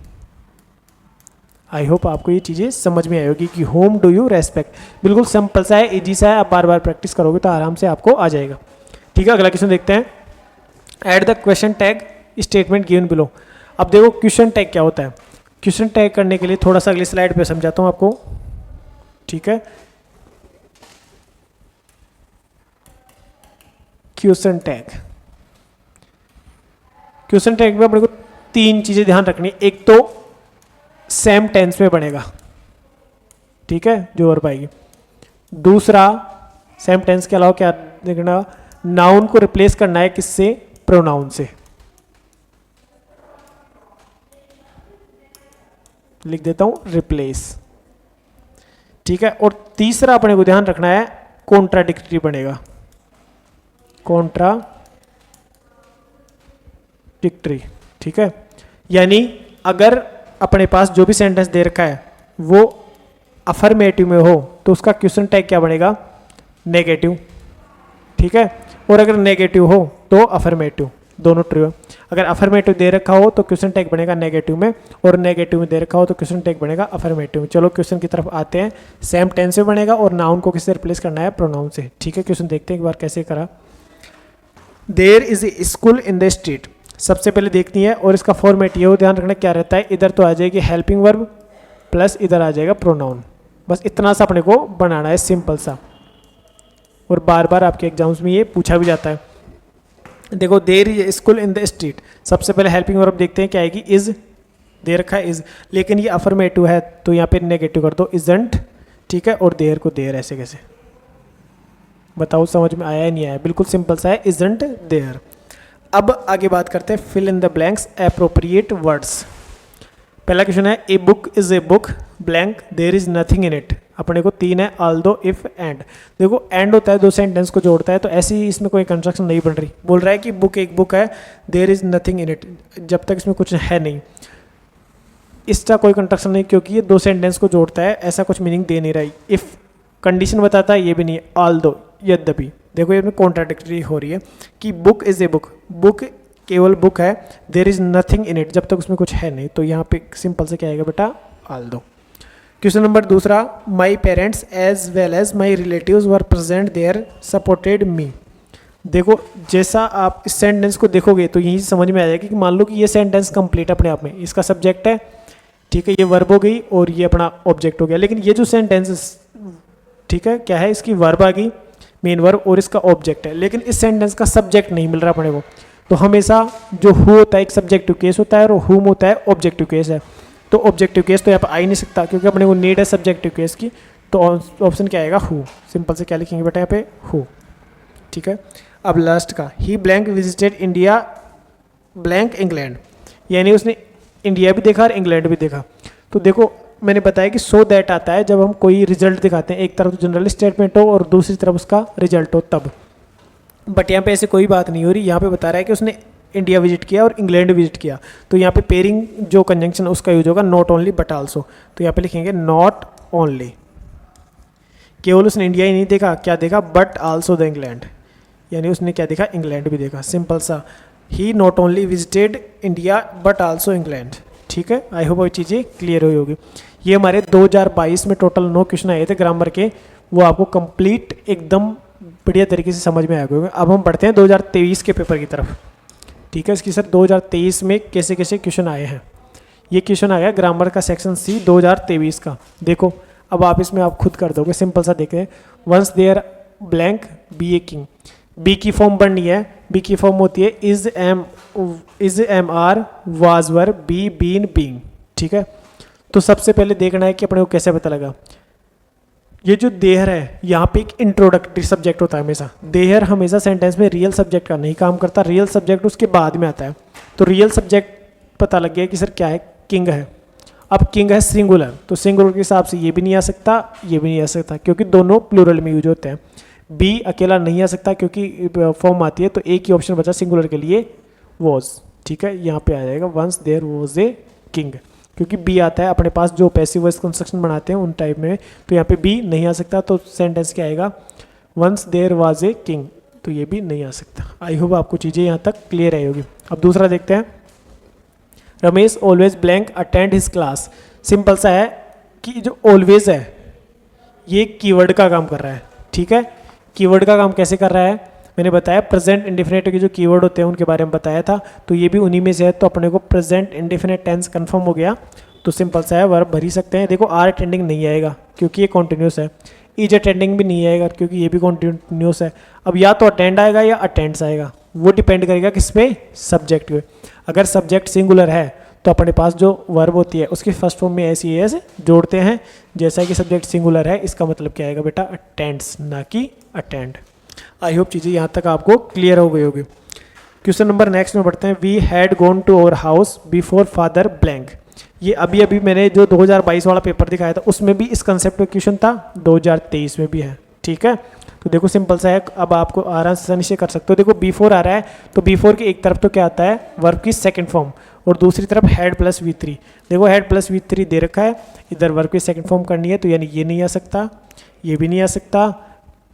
आई होप आपको ये चीज़ें समझ में आई होगी कि होम डू यू रेस्पेक्ट। बिल्कुल सिंपल सा है, इजी सा है, आप बार बार प्रैक्टिस करोगे तो आराम से आपको आ जाएगा, ठीक है। अगला क्वेश्चन देखते हैं। Add the question tag statement given below. अब देखो क्वेश्चन टैग क्या होता है। क्वेश्चन टैग करने के लिए थोड़ा सा अगली स्लाइड पे समझाता हूँ आपको, ठीक है। क्वेश्चन टैग, क्वेश्चन टैग में अपने को तीन चीजें ध्यान रखनी। एक तो सेम टेंस में बनेगा, ठीक है, जो वर्ब आएगी। दूसरा सेम टेंस के अलावा क्या देखना, नाउन को रिप्लेस करना है किससे, प्रोनाउन से। लिख देता हूं रिप्लेस, ठीक है। और तीसरा अपने को ध्यान रखना है कॉन्ट्राडिक्टरी बनेगा, कॉन्ट्राडिक्टरी, ठीक है। यानी अगर अपने पास जो भी सेंटेंस दे रखा है वो अफर्मेटिव में हो तो उसका क्वेश्चन टैग क्या बनेगा, नेगेटिव, ठीक है। और अगर नेगेटिव हो तो अफर्मेटिव, दोनों ट्रू है। अगर अफर्मेटिव दे रखा हो तो क्वेश्चन टैग बनेगा नेगेटिव में, और नेगेटिव में दे रखा हो तो क्वेश्चन टैग बनेगा अफर्मेटिव में। चलो क्वेश्चन की तरफ आते हैं। सेम टेंस में बनेगा और नाउन को किससे रिप्लेस करना है, प्रोनाउन से, ठीक है। क्वेश्चन देखते हैं एक बार कैसे करा। There is a school in the street, सबसे पहले देखनी है, और इसका फॉर्मेट ये हो, ध्यान रखना क्या रहता है, इधर तो आ जाएगी हेल्पिंग वर्ब प्लस इधर आ जाएगा प्रोनाउन। बस इतना सा अपने को बनाना है, सिंपल सा, और बार बार आपके एग्जाम्स में ये पूछा भी जाता है। देखो there is a school in the street, सबसे पहले हेल्पिंग वर्ब देखते हैं क्या आएगी, इज, दे रखा है इज, लेकिन ये अफर्मेटिव है तो यहाँ पे नेगेटिव कर दो, इजंट, ठीक है। और देयर को देयर, ऐसे कैसे, बताओ समझ में आया या नहीं आया, बिल्कुल सिंपल सा है, इजंट देयर। अब आगे बात करते हैं fill in the blanks appropriate words. पहला क्वेश्चन है a book is a book blank there is nothing in it. अपने को तीन है, आल्दो, इफ, एंड। देखो एंड होता है, दो सेंटेंस को जोड़ता है, तो ऐसे ही इसमें कोई कंस्ट्रक्शन नहीं बन रही। बोल रहा है कि बुक एक बुक है, there is nothing in it, जब तक इसमें कुछ है नहीं, इसका कोई कंस्ट्रक्शन नहीं, क्योंकि ये दो सेंटेंस को जोड़ता है, ऐसा कुछ मीनिंग दे नहीं रही। इफ कंडीशन बताता है ये भी नहीं है, ऑल दो, यद्यपि। देखो ये में कॉन्ट्राडिक्टरी हो रही है कि book is a book, book केवल बुक है, there is nothing in it, जब तक उसमें कुछ है नहीं, तो यहाँ पे सिंपल से क्या आएगा बेटा, ऑल दो। क्वेश्चन नंबर दूसरा, my parents as well as my relatives were present there supported me. देखो जैसा आप इस सेंटेंस को देखोगे तो यही समझ में आ जाएगा कि मान लो कि ये सेंटेंस कंप्लीट है अपने आप में, इसका सब्जेक्ट है, ठीक है, ये वर्ब हो गई और ये अपना ऑब्जेक्ट हो गया। लेकिन ये जो सेंटेंस, ठीक है, क्या है, इसकी वर्ब आ गई, मेन वर्ब, और इसका ऑब्जेक्ट है, लेकिन इस सेंटेंस का सब्जेक्ट नहीं मिल रहा अपने को। तो हमेशा जो हु होता है एक सब्जेक्टिव केस होता है और हुम होता है ऑब्जेक्टिव केस है। तो ऑब्जेक्टिव केस तो यहाँ पर आ ही नहीं सकता क्योंकि अपने को नीड है सब्जेक्टिव केस की, तो ऑप्शन क्या आएगा, हु। सिंपल से क्या लिखेंगे बेटा यहाँ पे, हु, ठीक है। अब लास्ट का, he blank visited India blank England, यानी उसने इंडिया भी देखा और इंग्लैंड भी देखा। तो देखो मैंने बताया कि सो दैट आता है जब हम कोई रिजल्ट दिखाते हैं, एक तरफ तो जनरल स्टेटमेंट हो और दूसरी तरफ उसका रिजल्ट हो तब। बट यहाँ पे ऐसे कोई बात नहीं हो रही, यहाँ पे बता रहा है कि उसने इंडिया विजिट किया और इंग्लैंड विजिट किया, तो यहाँ पे पेयरिंग जो कंजंक्शन उसका यूज होगा नॉट ओनली बट आल्सो। तो यहाँ पे लिखेंगे नॉट ओनली, केवल उसने इंडिया ही नहीं देखा, क्या देखा, बट आल्सो द इंग्लैंड, यानी उसने क्या देखा, इंग्लैंड भी देखा। सिंपल सा, he not only visited India but also England, ठीक है। आई होप वो चीज़ें क्लियर हुई होगी। ये हमारे 2022 में टोटल 9 क्वेश्चन आए थे ग्रामर के, वो आपको कंप्लीट एकदम बढ़िया तरीके से समझ में आ गए होंगे। अब हम बढ़ते हैं 2023 के पेपर की तरफ, ठीक है। इसकी सर 2023 में कैसे कैसे क्वेश्चन आए हैं। ये क्वेश्चन आ गया ग्रामर का सेक्शन सी 2023 का। देखो अब आप इसमें आप खुद कर दोगे, सिंपल सा देखें, once there blank be a king, be की फॉर्म बननी है, बी की फॉर्म होती है is am are was were be been being, ठीक है। तो सबसे पहले देखना है कि अपने को कैसे पता लगा। ये जो देहर है यहाँ पे एक इंट्रोडक्टरी सब्जेक्ट होता है हमेशा, देहर हमेशा सेंटेंस में रियल सब्जेक्ट का नहीं काम करता, रियल सब्जेक्ट उसके बाद में आता है। तो रियल सब्जेक्ट पता लग गया कि सर क्या है, किंग है। अब किंग है सिंगुलर, तो सिंगुलर के हिसाब से ये भी नहीं आ सकता, ये भी नहीं आ सकता, क्योंकि दोनों प्लूरल में यूज होते हैं। बी अकेला नहीं आ सकता क्योंकि फॉर्म आती है, तो एक ही ऑप्शन बचा सिंगुलर के लिए, वॉज, ठीक है। यहाँ पे आ जाएगा once there was a king, क्योंकि बी आता है अपने पास जो पैसिव वॉइस कंस्ट्रक्शन बनाते हैं उन टाइप में, तो यहाँ पे बी नहीं आ सकता। तो सेंटेंस क्या आएगा, once there was a king, तो ये भी नहीं आ सकता। आई होप आपको चीज़ें यहाँ तक क्लियर आई होगी। अब दूसरा देखते हैं, Ramesh always blank attend his class. Simple सा है कि जो ऑलवेज है ये कीवर्ड का काम कर रहा है, ठीक है। कीवर्ड का काम कैसे कर रहा है, मैंने बताया प्रेजेंट इंडेफिनिट के जो कीवर्ड होते हैं उनके बारे में बताया था, तो ये भी उन्हीं में से है। तो अपने को प्रेजेंट इंडेफिनिट टेंस कंफर्म हो गया, तो सिंपल सा है वर्ब भर ही सकते हैं। देखो आर अटेंडिंग नहीं आएगा क्योंकि ये कॉन्टिन्यूस है, इज अटेंडिंग भी नहीं आएगा क्योंकि ये भी कॉन्टिन्यूस है। अब या तो अटेंड आएगा या अटेंड्स आएगा, वो डिपेंड करेगा किस पे, सब्जेक्ट पे। अगर सब्जेक्ट सिंगुलर है तो अपने पास जो वर्ब होती है उसकी फर्स्ट फॉर्म में एस ई एस जोड़ते हैं, जैसा कि सब्जेक्ट सिंगुलर है, इसका मतलब क्या आएगा बेटा, अटेंड्स, ना कि अटेंड। आई होप चीज़ें यहाँ तक आपको क्लियर हो गई होगी। क्वेश्चन नंबर नेक्स्ट में बढ़ते हैं, we had gone to our house before father blank. ये अभी अभी मैंने जो 2022 वाला पेपर दिखाया था उसमें भी इस कंसेप्ट का क्वेश्चन था, 2023 में भी है, ठीक है। तो देखो सिंपल सा है, अब आपको आसानी से कर सकते हो। देखो बिफोर आ रहा है तो बिफोर की एक तरफ तो क्या आता है, वर्ब की सेकंड फॉर्म, और दूसरी तरफ हैड प्लस V3। देखो हैड प्लस V3 दे रखा है, इधर वर्ब की सेकंड फॉर्म करनी है, तो यानी ये नहीं आ सकता, ये भी नहीं आ सकता।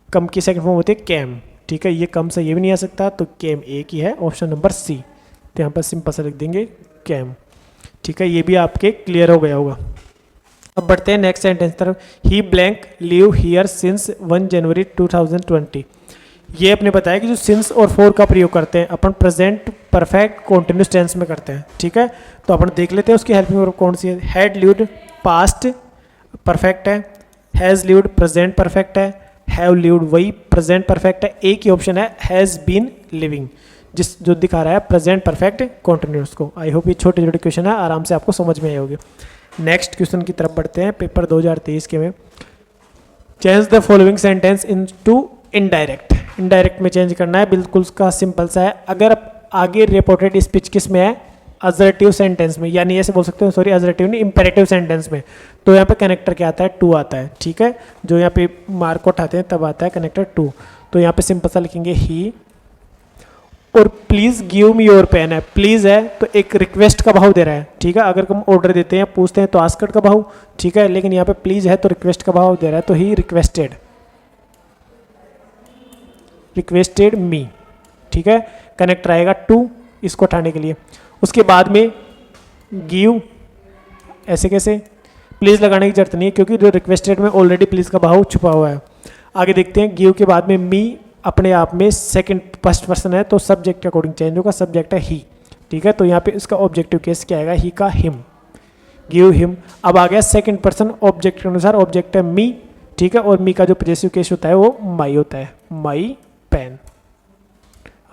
कम की सेकंड फॉर्म होती है कैम, ठीक है, ये कम से ये भी नहीं आ सकता, तो कैम एक ही है, ऑप्शन नंबर सी। तो यहाँ पर सिंपल से लिख देंगे कैम, ठीक है। ये भी आपके क्लियर हो गया होगा। अब बढ़ते हैं नेक्स्ट सेंटेंस तरफ, ही ब्लैंक लिव हियर सिंस 1 जनवरी 2020। ये अपने बताया कि जो सिंस और फॉर का प्रयोग करते हैं अपन प्रेजेंट परफेक्ट कॉन्टिन्यूस टेंस में करते हैं, ठीक है। तो अपन देख लेते हैं उसकी हेल्पिंग वर्ब कौन सी है। हैड लिव्ड पास्ट परफेक्ट है, हैज़ लिव्ड प्रेजेंट परफेक्ट है, हैव लिव्ड वही प्रेजेंट परफेक्ट है। एक ही ऑप्शन है हैज़ बीन लिविंग, जिस जो दिखा रहा है प्रेजेंट परफेक्ट कॉन्टिन्यूस को। आई होप ये छोटे छोटे क्वेश्चन है, आराम से आपको समझ में आए होंगे। नेक्स्ट क्वेश्चन की तरफ बढ़ते हैं, पेपर 2023 के में, change the following sentence into indirect. Indirect में चेंज करना है, बिल्कुल उसका सिंपल सा है। अगर आगे रिपोर्टेड स्पीच किस में है, अजर्टिव सेंटेंस में, यानी ऐसे बोल सकते हो, सॉरी अजर्टिव नहीं, इंपेरेटिव सेंटेंस में, तो यहाँ पे कनेक्टर क्या आता है, टू आता है, ठीक है। जो यहाँ पे मार्क उठाते हैं तब आता है कनेक्टर टू। तो यहाँ पे सिंपल सा लिखेंगे ही और please give me your pen है, प्लीज़ है तो एक रिक्वेस्ट का भाव दे रहा है, ठीक है। अगर हम ऑर्डर देते हैं पूछते हैं तो आस्क्ड का भाव, ठीक है, लेकिन यहाँ पे प्लीज़ है तो रिक्वेस्ट का भाव दे रहा है, तो ही रिक्वेस्टेड मी, ठीक है। कनेक्टर आएगा टू, इसको हटाने के लिए। उसके बाद में गिव, ऐसे कैसे, प्लीज़ लगाने की जरूरत नहीं है क्योंकि जो रिक्वेस्टेड में ऑलरेडी प्लीज़ का भाव छुपा हुआ है। आगे देखते हैं, गिव के बाद में मी अपने आप में सेकंड फर्स्ट पर्सन है तो सब्जेक्ट के अकॉर्डिंग चेंज होगा, सब्जेक्ट है ही, ठीक है। तो यहाँ पे इसका ऑब्जेक्टिव केस क्या आएगा, ही का हिम, गिव हिम। अब आ गया सेकंड पर्सन ऑब्जेक्ट के अनुसार, ऑब्जेक्ट है मी, ठीक है, और मी का जो पॉजेसिव केस होता है वो माई होता है, माई पेन।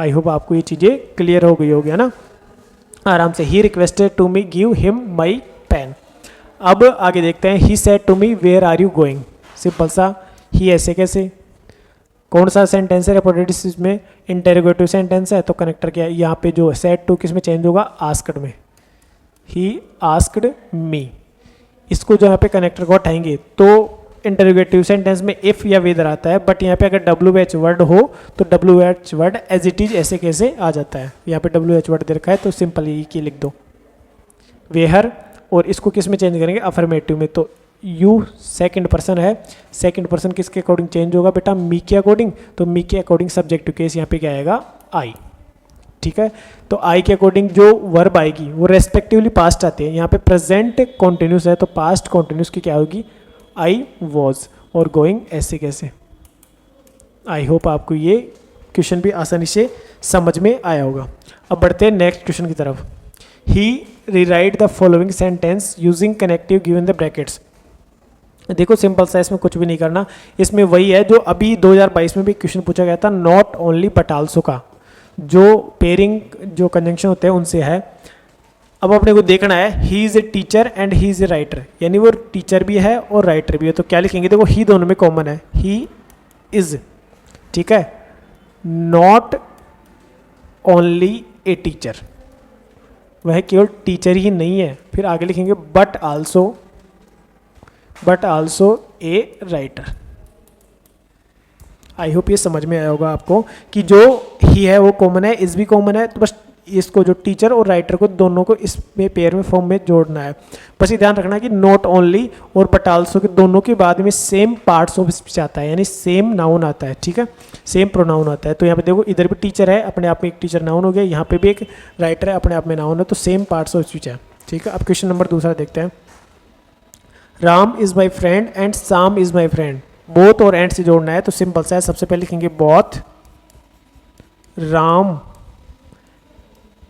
आई होप आपको ये चीज़ें क्लियर हो गई होगी, है ना, आराम से। He requested to me give him my pen. अब आगे देखते हैं, he said to me where are you going. Simple सा, ही ऐसे कैसे, कौन सा सेंटेंस है, रिपोर्टेड में इंटेरोगेटिव सेंटेंस है तो कनेक्टर क्या है, यहाँ पे जो सेड टू किस में चेंज होगा, आस्क्ड में, ही आस्क्ड मी। इसको जो यहाँ पे कनेक्टर को हटाएंगे तो इंटेरोगेटिव सेंटेंस में इफ या वेदर आता है, बट यहाँ पे अगर WH वर्ड हो तो WH word as it is ऐसे कैसे आ जाता है। यहाँ पे WH वर्ड दे रखा है तो सिंपल ये की लिख दो वेहर, और इसको किस में चेंज करेंगे, अफर्मेटिव में। तो यू सेकंड पर्सन है, सेकंड पर्सन किसके अकॉर्डिंग चेंज होगा बेटा, मी के अकॉर्डिंग, तो मी के अकॉर्डिंग सब्जेक्टिव केस यहाँ पे क्या आएगा, आई, ठीक है। तो आई के अकॉर्डिंग जो वर्ब आएगी वो रेस्पेक्टिवली पास्ट आते हैं, यहाँ पे प्रेजेंट कॉन्टिन्यूस है तो पास्ट कॉन्टिन्यूस की क्या होगी, आई वॉज, और गोइंग ऐसे कैसे। आई होप आपको ये क्वेश्चन भी आसानी से समझ में आया होगा। अब बढ़ते हैं नेक्स्ट क्वेश्चन की तरफ। He rewrite the following sentence using connective given the brackets. देखो सिंपल सा, इसमें कुछ भी नहीं करना, इसमें वही है जो अभी 2022 में भी क्वेश्चन पूछा गया था, नॉट ओनली बट आल्सो का जो पेयरिंग जो कंजंक्शन होते हैं उनसे है। अब अपने को देखना है, he is a teacher and he is a writer, यानी वो टीचर भी है और राइटर भी है। तो क्या लिखेंगे, देखो ही दोनों में कॉमन है, ही इज, ठीक है, नॉट ओनली ए टीचर, वह केवल टीचर ही नहीं है। फिर आगे लिखेंगे but also a writer. I hope ये समझ में आया होगा आपको कि जो ही है वो कॉमन है, इज भी कॉमन है, तो बस इसको जो टीचर और राइटर को दोनों को इसमें पेयर में फॉर्म में जोड़ना है। बस ये ध्यान रखना कि नॉट ओनली और बट आल्सो के दोनों के बाद में सेम पार्ट्स ऑफ स्पीच आता है, यानी सेम नाउन आता है, ठीक है, सेम प्रोनाउन आता है। तो यहाँ पे देखो इधर भी टीचर है, अपने आप में एक टीचर नाउन हो गया, यहाँ पे भी एक राइटर है, अपने आप में नाउन है, तो सेम पार्ट्स ऑफ स्पीच है, ठीक है। अब क्वेश्चन नंबर दूसरा देखते हैं। Ram is my friend and शाम इज़ माई फ्रेंड। बोथ और एंड से जोड़ना है तो सिंपल सा है, सबसे पहले लिखेंगे बोथ राम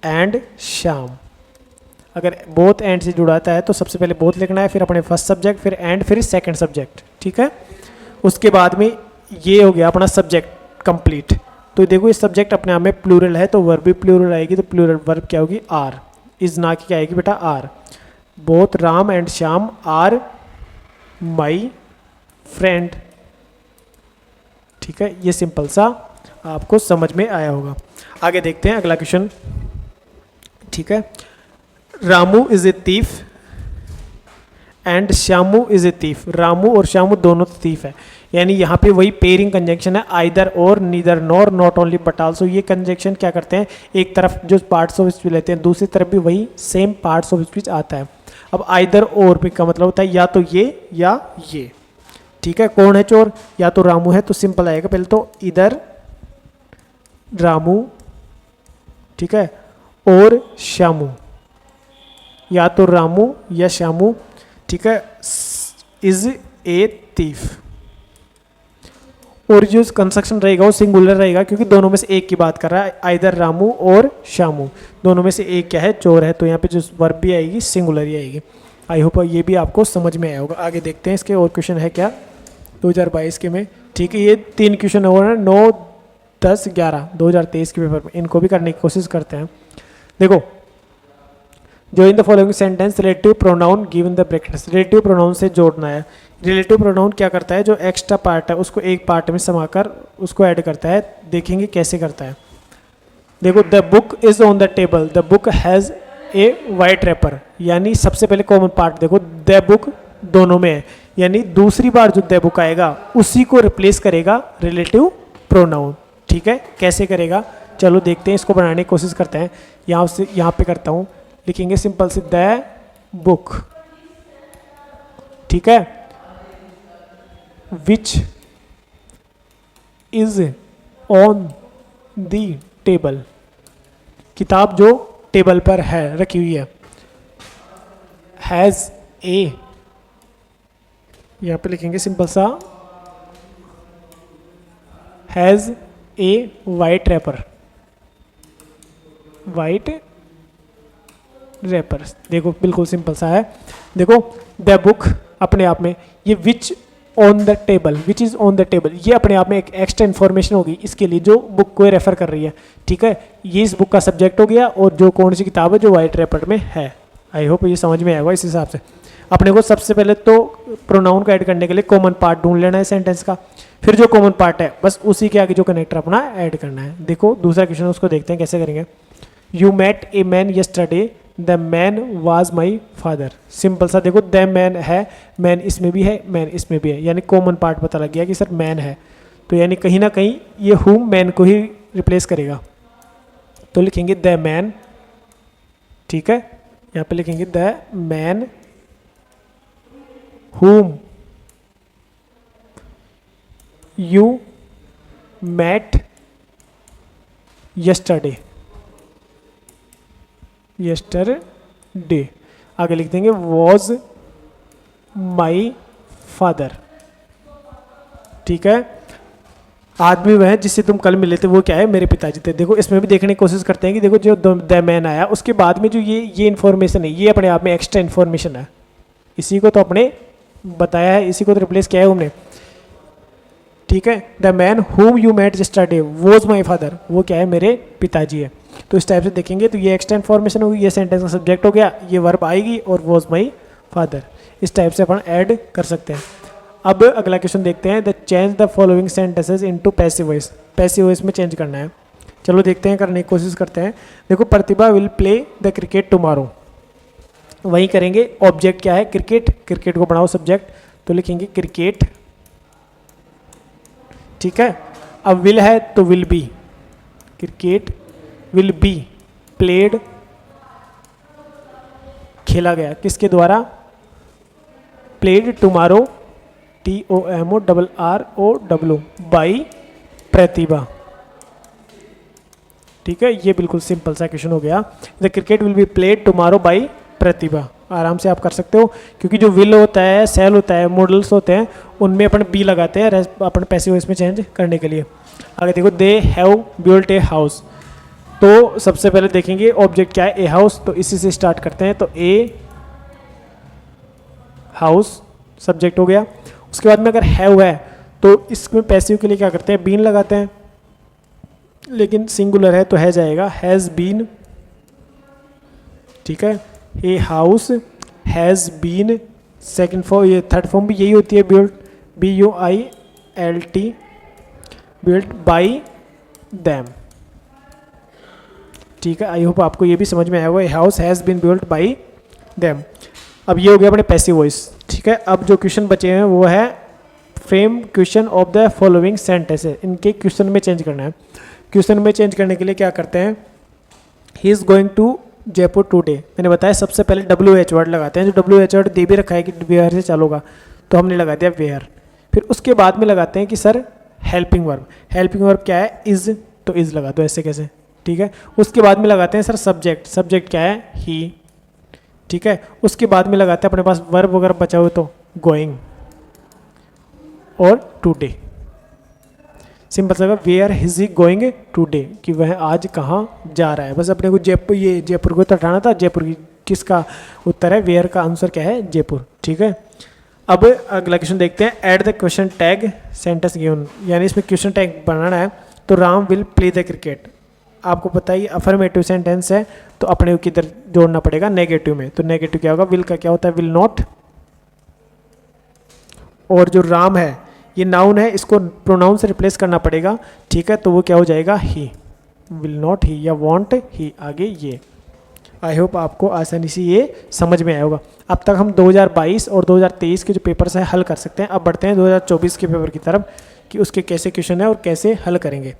एंड श्याम। अगर बोथ एंड से जुड़ाता है तो सबसे पहले बोथ लिखना है, फिर अपने फर्स्ट सब्जेक्ट, फिर एंड, फिर सेकंड सब्जेक्ट, ठीक है। उसके बाद में ये हो गया अपना सब्जेक्ट कंप्लीट। तो देखो ये सब्जेक्ट अपने आप में प्लूरल है तो वर्ब भी प्लूरल आएगी, तो प्लूरल वर्ब क्या होगी, आर। इज ना की क्या आएगी बेटा, are. Both Ram and Shyam are my friend, ठीक है। ये सिंपल सा आपको समझ में आया होगा। आगे देखते हैं अगला क्वेश्चन, ठीक है। Ramu is a thief and Shyamu is a thief. Ramu और श्यामू दोनों थीफ है, यानी यहाँ पे वही पेयरिंग कंजंक्शन है, आइदर और, neither nor, not only but also. ये कंजंक्शन क्या करते हैं, एक तरफ जो पार्ट्स ऑफ स्पीच लेते हैं दूसरी तरफ भी वही सेम पार्ट्स ऑफ स्पीच आता है। अब आइदर और भी का मतलब होता है या तो ये या ये, ठीक है। कौन है चोर, या तो रामू है तो सिंपल आएगा पहले तो इधर रामू, ठीक है, और श्यामू, या तो रामू या श्यामू, ठीक है। इज ए थीफ, और जो कंस्ट्रक्शन रहेगा वो सिंगुलर रहेगा क्योंकि दोनों में से एक की बात कर रहा है, आइदर रामू और श्यामू, दोनों में से एक क्या है, चोर है। तो यहाँ पे जो वर्ब भी आएगी सिंगुलर ही आएगी। आई होप ये भी आपको समझ में आया होगा। आगे देखते हैं इसके और क्वेश्चन है क्या 2022 के में, ठीक है। ये 3 क्वेश्चन हो रहे हैं 9, 10, 11 2023 के पेपर में, इनको भी करने की कोशिश करते हैं। देखो, जो in the following sentence relative pronoun given the brackets, relative pronoun से जोड़ना है। रिलेटिव प्रोनाउन क्या करता है, जो एक्स्ट्रा पार्ट है उसको एक पार्ट में समाकर उसको ऐड करता है। देखेंगे कैसे करता है। देखो, the book is on the table, the book has a white wrapper, यानी सबसे पहले कॉमन पार्ट देखो, द बुक दोनों में है, यानी दूसरी बार जो द बुक आएगा उसी को रिप्लेस करेगा रिलेटिव प्रोनाउन, ठीक है। कैसे करेगा, चलो देखते हैं, इसको बनाने की कोशिश करते हैं। यहाँ पे करता हूँ, लिखेंगे सिंपल से द बुक, ठीक है, which is on the table, किताब जो टेबल पर है, रखी हुई है। हैज़ ए, यहाँ पे लिखेंगे सिंपल सा has a white wrapper, white wrapper, देखो बिल्कुल सिंपल सा है। देखो द बुक अपने आप में, ये which on the table, which is on the table, ये अपने आप में एक एक्स्ट्रा इन्फॉर्मेशन होगी इसके लिए जो बुक को रेफर कर रही है, ठीक है। ये इस बुक का सब्जेक्ट हो गया और जो कौन सी किताब है जो वाइट रैपर में है। आई होप ये समझ में आएगा। इस हिसाब से अपने को सबसे पहले तो प्रोनाउन को ऐड करने के लिए कॉमन पार्ट ढूंढ लेना है सेंटेंस का, फिर जो कॉमन पार्ट है बस उसी के आगे जो कनेक्टर अपना ऐड करना है। देखो दूसरा क्वेश्चन उसको देखते हैं कैसे करेंगे। You met a man yesterday, the man was my father. Simple सा, देखो द मैन है, मैन इसमें भी है, मैन इसमें भी है, यानी कॉमन पार्ट पता लग गया कि सर मैन है, तो यानी कहीं ना कहीं ये हुम मैन को ही रिप्लेस करेगा। तो लिखेंगे द मैन, ठीक है, यहाँ पे लिखेंगे the man whom you met yesterday, आगे लिख देंगे was my father, ठीक है। आदमी वह है जिससे तुम कल मिले थे, वो क्या है, मेरे पिताजी थे। देखो इसमें भी देखने की कोशिश करते हैं कि देखो जो द मैन आया उसके बाद में जो ये इन्फॉर्मेशन है, ये अपने आप में एक्स्ट्रा इन्फॉर्मेशन है, इसी को तो अपने बताया है, इसी को तो रिप्लेस किया है हमने, ठीक है। The man whom you met yesterday was my father, वो क्या है, मेरे पिताजी है। तो इस टाइप से देखेंगे तो ये एक्स्ट्रा इन्फॉर्मेशन होगी, ये सेंटेंस का सब्जेक्ट हो गया, ये वर्ब आएगी और was my father, इस टाइप से अपन ऐड कर सकते हैं। अब अगला क्वेश्चन देखते हैं, the change the following sentences into passive voice, passive voice में चेंज करना है। चलो देखते हैं, करने की कोशिश करते हैं। देखो Pratibha will play the cricket tomorrow, वही करेंगे। ऑब्जेक्ट क्या है, क्रिकेट, क्रिकेट को बनाओ सब्जेक्ट, तो लिखेंगे क्रिकेट, ठीक है। अब विल है तो will be, cricket will be played, खेला गया, किसके द्वारा, played tomorrow, TOMORROW by Pratibha, ठीक है। ये बिल्कुल सिंपल सा क्वेश्चन हो गया। The cricket will be played tomorrow by Pratibha, आराम से आप कर सकते हो, क्योंकि जो विल होता है, सेल होता है, मॉडल्स होते हैं, उनमें अपन बी लगाते हैं अपन पैसिव वॉइस में चेंज करने के लिए। आगे देखो, they have built a house, तो सबसे पहले देखेंगे ऑब्जेक्ट क्या है, ए हाउस, तो इसी से स्टार्ट करते हैं। तो ए हाउस सब्जेक्ट हो गया। उसके बाद में अगर हैव है तो इसमें पैसिव के लिए क्या करते हैं, बीन लगाते हैं, लेकिन सिंगुलर है तो है जाएगा हैज़ बीन, ठीक है। A house has been, second form, ये थर्ड फॉर्म भी यही होती है, built, BUILT, built by them, ठीक है। आई होप आपको ये भी समझ में आया होगा, a house has been built by them. अब ये हो गया अपने पैसिव वॉइस, ठीक है। अब जो क्वेश्चन बचे हैं वो है frame question of the following sentences, इनके क्वेश्चन में चेंज करना है। क्वेश्चन में चेंज करने के लिए क्या करते हैं, he is going to Jaipur today, मैंने बताया सबसे पहले WH वर्ड लगाते हैं, जो WH वर्ड दे भी रखा है कि वेयर से चालू होगा, तो हमने लगा दिया वेयर। फिर उसके बाद में लगाते हैं कि sir helping verb, helping verb क्या है, इज़, तो इज़ लगा दो, ऐसे कैसे, ठीक है। उसके बाद में लगाते हैं सर सब्जेक्ट, सब्जेक्ट क्या है, ही, ठीक है। उसके बाद में लगाते हैं अपने पास वर्ब वगैरह बचा हुआ तो गोइंग और टुडे, सिंपल सा, where is he going today, कि वह आज कहाँ जा रहा है। बस अपने को जयपुर, ये जयपुर को तो हटाना था, जयपुर की किसका उत्तर है, वेयर का आंसर क्या है, जयपुर, ठीक है। अब अगला क्वेश्चन देखते हैं, add the question tag sentence given, यानी इसमें क्वेश्चन टैग बनाना है। तो Ram will play the cricket, आपको पता ही अफर्मेटिव सेंटेंस है, तो अपने किधर जोड़ना पड़ेगा, नेगेटिव में। तो नेगेटिव क्या होगा, विल का क्या होता है, विल नॉट, और जो राम है ये नाउन है, इसको प्रोनाउन से रिप्लेस करना पड़ेगा, ठीक है। तो वो क्या हो जाएगा, ही, विल नॉट ही, या वॉन्ट ही, आगे ये। आई होप आपको आसानी से ये समझ में आया होगा। अब तक हम 2022 और 2023 के जो पेपर्स हैं हल कर सकते हैं। अब बढ़ते हैं 2024 के पेपर की तरफ कि उसके कैसे क्वेश्चन है और कैसे हल करेंगे।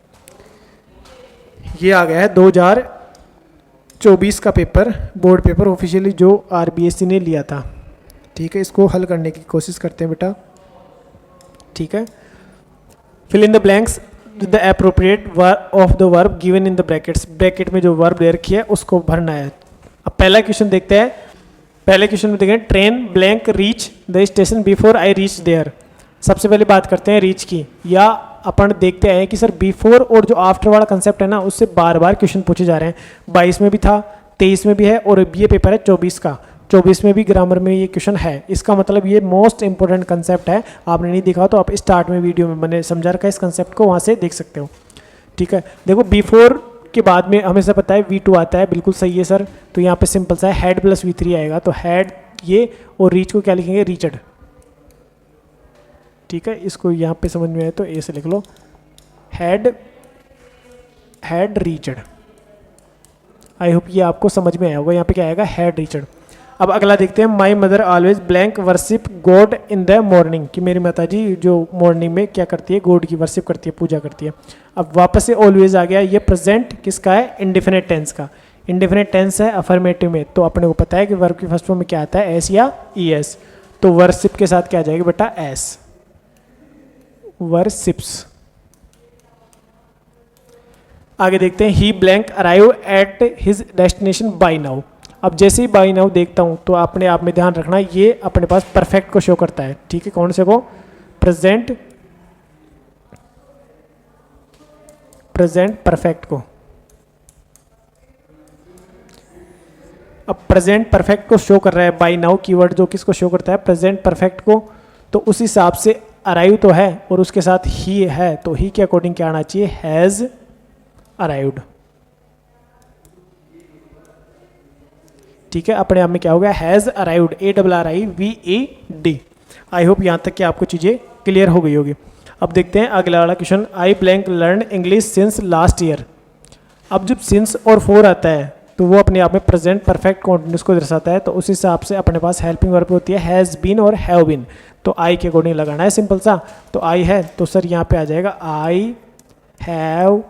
ये आ गया है 2024 का पेपर, बोर्ड पेपर ऑफिशियली जो आरबीएससी ने लिया था। ठीक है, इसको हल करने की कोशिश करते हैं बेटा। ठीक है, fill in the blanks the appropriate of the verb given in the brackets. Bracket में जो वर्ब दे रखी है उसको भरना है। अब पहला क्वेश्चन देखते हैं। पहले क्वेश्चन में देखें, train blank reach the station before I reach there. सबसे पहले बात करते हैं रीच की, या अपन देखते हैं कि सर बिफोर और जो आफ्टर वाला कंसेप्ट है ना, उससे बार बार क्वेश्चन पूछे जा रहे हैं। 22 में भी था, 23 में भी है, और ये पेपर है 24 का। 24 में भी ग्रामर में ये क्वेश्चन है। इसका मतलब ये मोस्ट इंपॉर्टेंट कंसेप्ट है। आपने नहीं देखा तो आप स्टार्ट में वीडियो में मैंने समझा रखा है इस कंसेप्ट को, वहाँ से देख सकते हो। ठीक है, देखो बिफोर के बाद में हमेशा पता है V2 आता है, बिल्कुल सही है सर। तो यहाँ पे सिंपल सा है, हेड प्लस V3 आएगा। तो हेड ये, और रीच को क्या लिखेंगे, रीचड। ठीक है, इसको यहाँ पे समझ में आए तो ए से लिख लो, हेड रीचड। आई होप ये आपको समझ में आया होगा। यहाँ पे क्या आएगा, हेड रीचड। अब अगला देखते हैं, my mother always blank worship God in the morning, कि मेरी माता जी जो मॉर्निंग में क्या करती है, गॉड की वर्शिप करती है, पूजा करती है। अब वापस से ऑलवेज आ गया। ये प्रेजेंट किसका है, इंडेफिनिट टेंस का। इंडेफिनिट टेंस है अफर्मेटिव में, तो अपने को पता है कि वर्ब की फर्स्ट फॉर्म में क्या आता है, एस या ई एस। तो वर्शिप के साथ क्या आ जाएगी बेटा, एस, वर्शिप्स। आगे देखते हैं, he blank arrive at his destination by now. अब जैसे ही बाय नाउ देखता हूं तो अपने आप में ध्यान रखना, ये अपने पास परफेक्ट को शो करता है। ठीक है, कौन से को, प्रेजेंट परफेक्ट को। अब प्रेजेंट परफेक्ट को शो कर रहा है बाय नाउ कीवर्ड, जो किसको शो करता है, प्रेजेंट परफेक्ट को। तो उस हिसाब से अराइव तो है और उसके साथ ही है, तो ही के अकॉर्डिंग क्या आना चाहिए, हैज अराइव्ड। ठीक है, अपने आप में क्या हो गया, has arrived, ARRIVED। I hope यहाँ तक कि आपको चीज़ें क्लियर हो गई होगी। अब देखते हैं अगला वाला क्वेश्चन, आई blank learn English since last year. अब जब सिंस और फॉर आता है तो वो अपने आप में प्रेजेंट परफेक्ट कॉन्टिन्यूस को दर्शाता है। तो उस हिसाब से अपने पास हेल्पिंग वर्ब होती है हैज़ बीन और हैव बीन। तो आई के अकॉर्डिंग लगाना है सिंपल सा। तो आई है तो सर यहाँ पे आ जाएगा आई हैव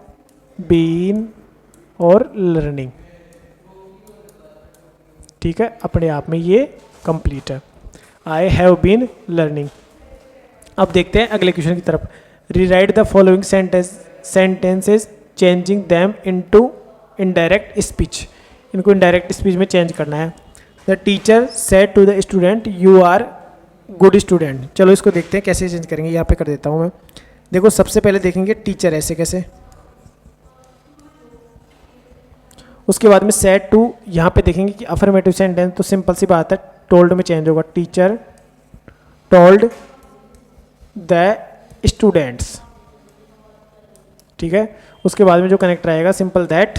बीन और लर्निंग। ठीक है, अपने आप में ये कंप्लीट है, आई हैव बीन लर्निंग। अब देखते हैं अगले क्वेश्चन की तरफ, rewrite the following sentences changing them into indirect speech. इनको इनडायरेक्ट स्पीच में चेंज करना है। The teacher said to the student you are good student. चलो इसको देखते हैं कैसे चेंज करेंगे। यहाँ पे कर देता हूँ मैं। देखो सबसे पहले देखेंगे टीचर ऐसे कैसे, उसके बाद में सेड टू, यहाँ पे देखेंगे कि अफर्मेटिव सेंटेंस, तो सिंपल सी बात है टोल्ड में चेंज होगा, टीचर टोल्ड द स्टूडेंट्स। ठीक है, उसके बाद में जो कनेक्टर आएगा सिंपल दैट,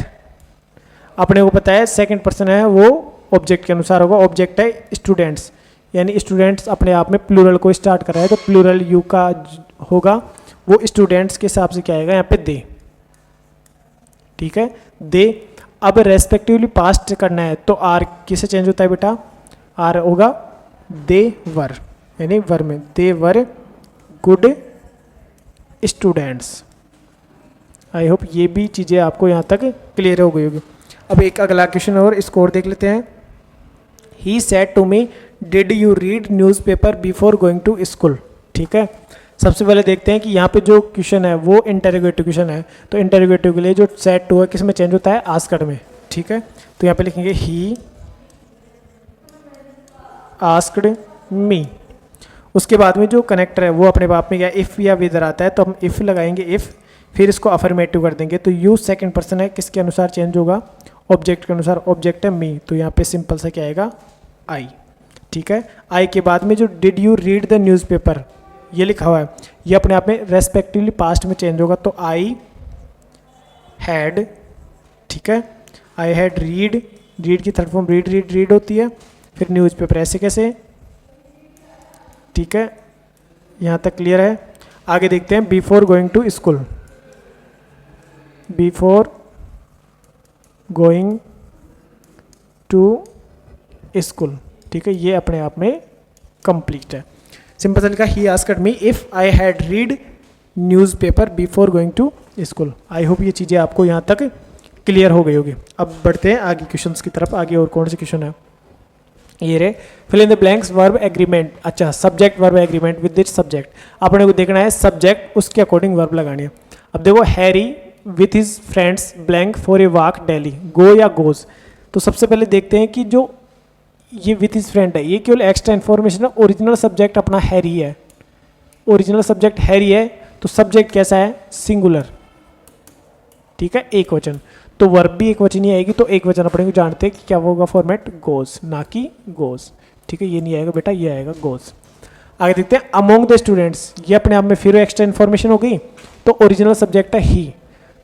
अपने को पता है सेकंड पर्सन है वो ऑब्जेक्ट के अनुसार होगा। ऑब्जेक्ट है स्टूडेंट्स, यानी स्टूडेंट्स अपने आप में प्लूरल को स्टार्ट कर रहा है, तो प्लूरल यू का होगा, वो स्टूडेंट्स के हिसाब से क्या आएगा यहाँ पे दे। ठीक है, दे। अब रेस्पेक्टिवली पास्ट करना है तो आर किसे चेंज होता है बेटा, आर होगा दे वर, यानी वर में they were good students. I hope ये भी चीज़ें आपको यहाँ तक क्लियर हो गई होगी। अब एक अगला क्वेश्चन और स्कोर देख लेते हैं। He said to me did you read newspaper before going to school. ठीक है, सबसे पहले देखते हैं कि यहाँ पे जो क्वेश्चन है वो इंटरोगेटिव क्वेश्चन है, तो इंटरोगेटिव के लिए जो सेड टू है किस में चेंज होता है, आस्क्ड में। ठीक है, तो यहाँ पे लिखेंगे ही आस्क्ड मी। उसके बाद में जो कनेक्टर है वो अपने आप में क्या इफ़ या विदर आता है, तो हम इफ़ लगाएंगे, इफ़, फिर इसको अफर्मेटिव कर देंगे। तो यू सेकंड पर्सन है, किसके अनुसार चेंज होगा, ऑब्जेक्ट के अनुसार। ऑब्जेक्ट है मी, तो यहाँ पे सिंपल सा क्या आएगा, आई। ठीक है, आई के बाद में जो did you read the newspaper ये लिखा हुआ है, ये अपने आप में रेस्पेक्टिवली पास्ट में चेंज होगा, तो आई हैड। ठीक है, आई हैड रीड, रीड की थर्ड फॉर्म रीड होती है, फिर न्यूज़पेपर ऐसे कैसे। ठीक है, यहाँ तक क्लियर है। आगे देखते हैं before going to school, before going to school. ठीक है, ये अपने आप में कंप्लीट है। सिंपल सा लिखा, he asked me if I had read newspaper before going to school. I hope ये चीज़ें आपको यहाँ तक क्लियर हो गई होगी। अब बढ़ते हैं आगे क्वेश्चंस की तरफ। आगे और कौन से क्वेश्चन है, ये रे fill in the blanks verb agreement. अच्छा, subject verb agreement with this subject. अपने को देखना है सब्जेक्ट, उसके अकॉर्डिंग वर्ब लगानी है। अब देखो, Harry with his friends blank for a walk daily, go या गोज। तो सबसे पहले देखते हैं कि जो ये विथ हिज फ्रेंड है, ये केवल एक्स्ट्रा इन्फॉर्मेशन है। ओरिजिनल सब्जेक्ट अपना हैरी है, ओरिजिनल सब्जेक्ट हैरी है, तो सब्जेक्ट कैसा है, सिंगुलर, ठीक है, एक वचन। तो वर्ब भी एक वचन ही आएगी, तो एक वचन अपने को जानते हैं कि क्या होगा फॉर्मेट, गोज, ना कि गोज, ठीक है। ये नहीं आएगा बेटा, ये आएगा गोज। आगे देखते हैं अमोंग द स्टूडेंट्स, ये अपने आप में फिर एक्स्ट्रा इन्फॉर्मेशन हो गई। तो ओरिजिनल सब्जेक्ट है ही,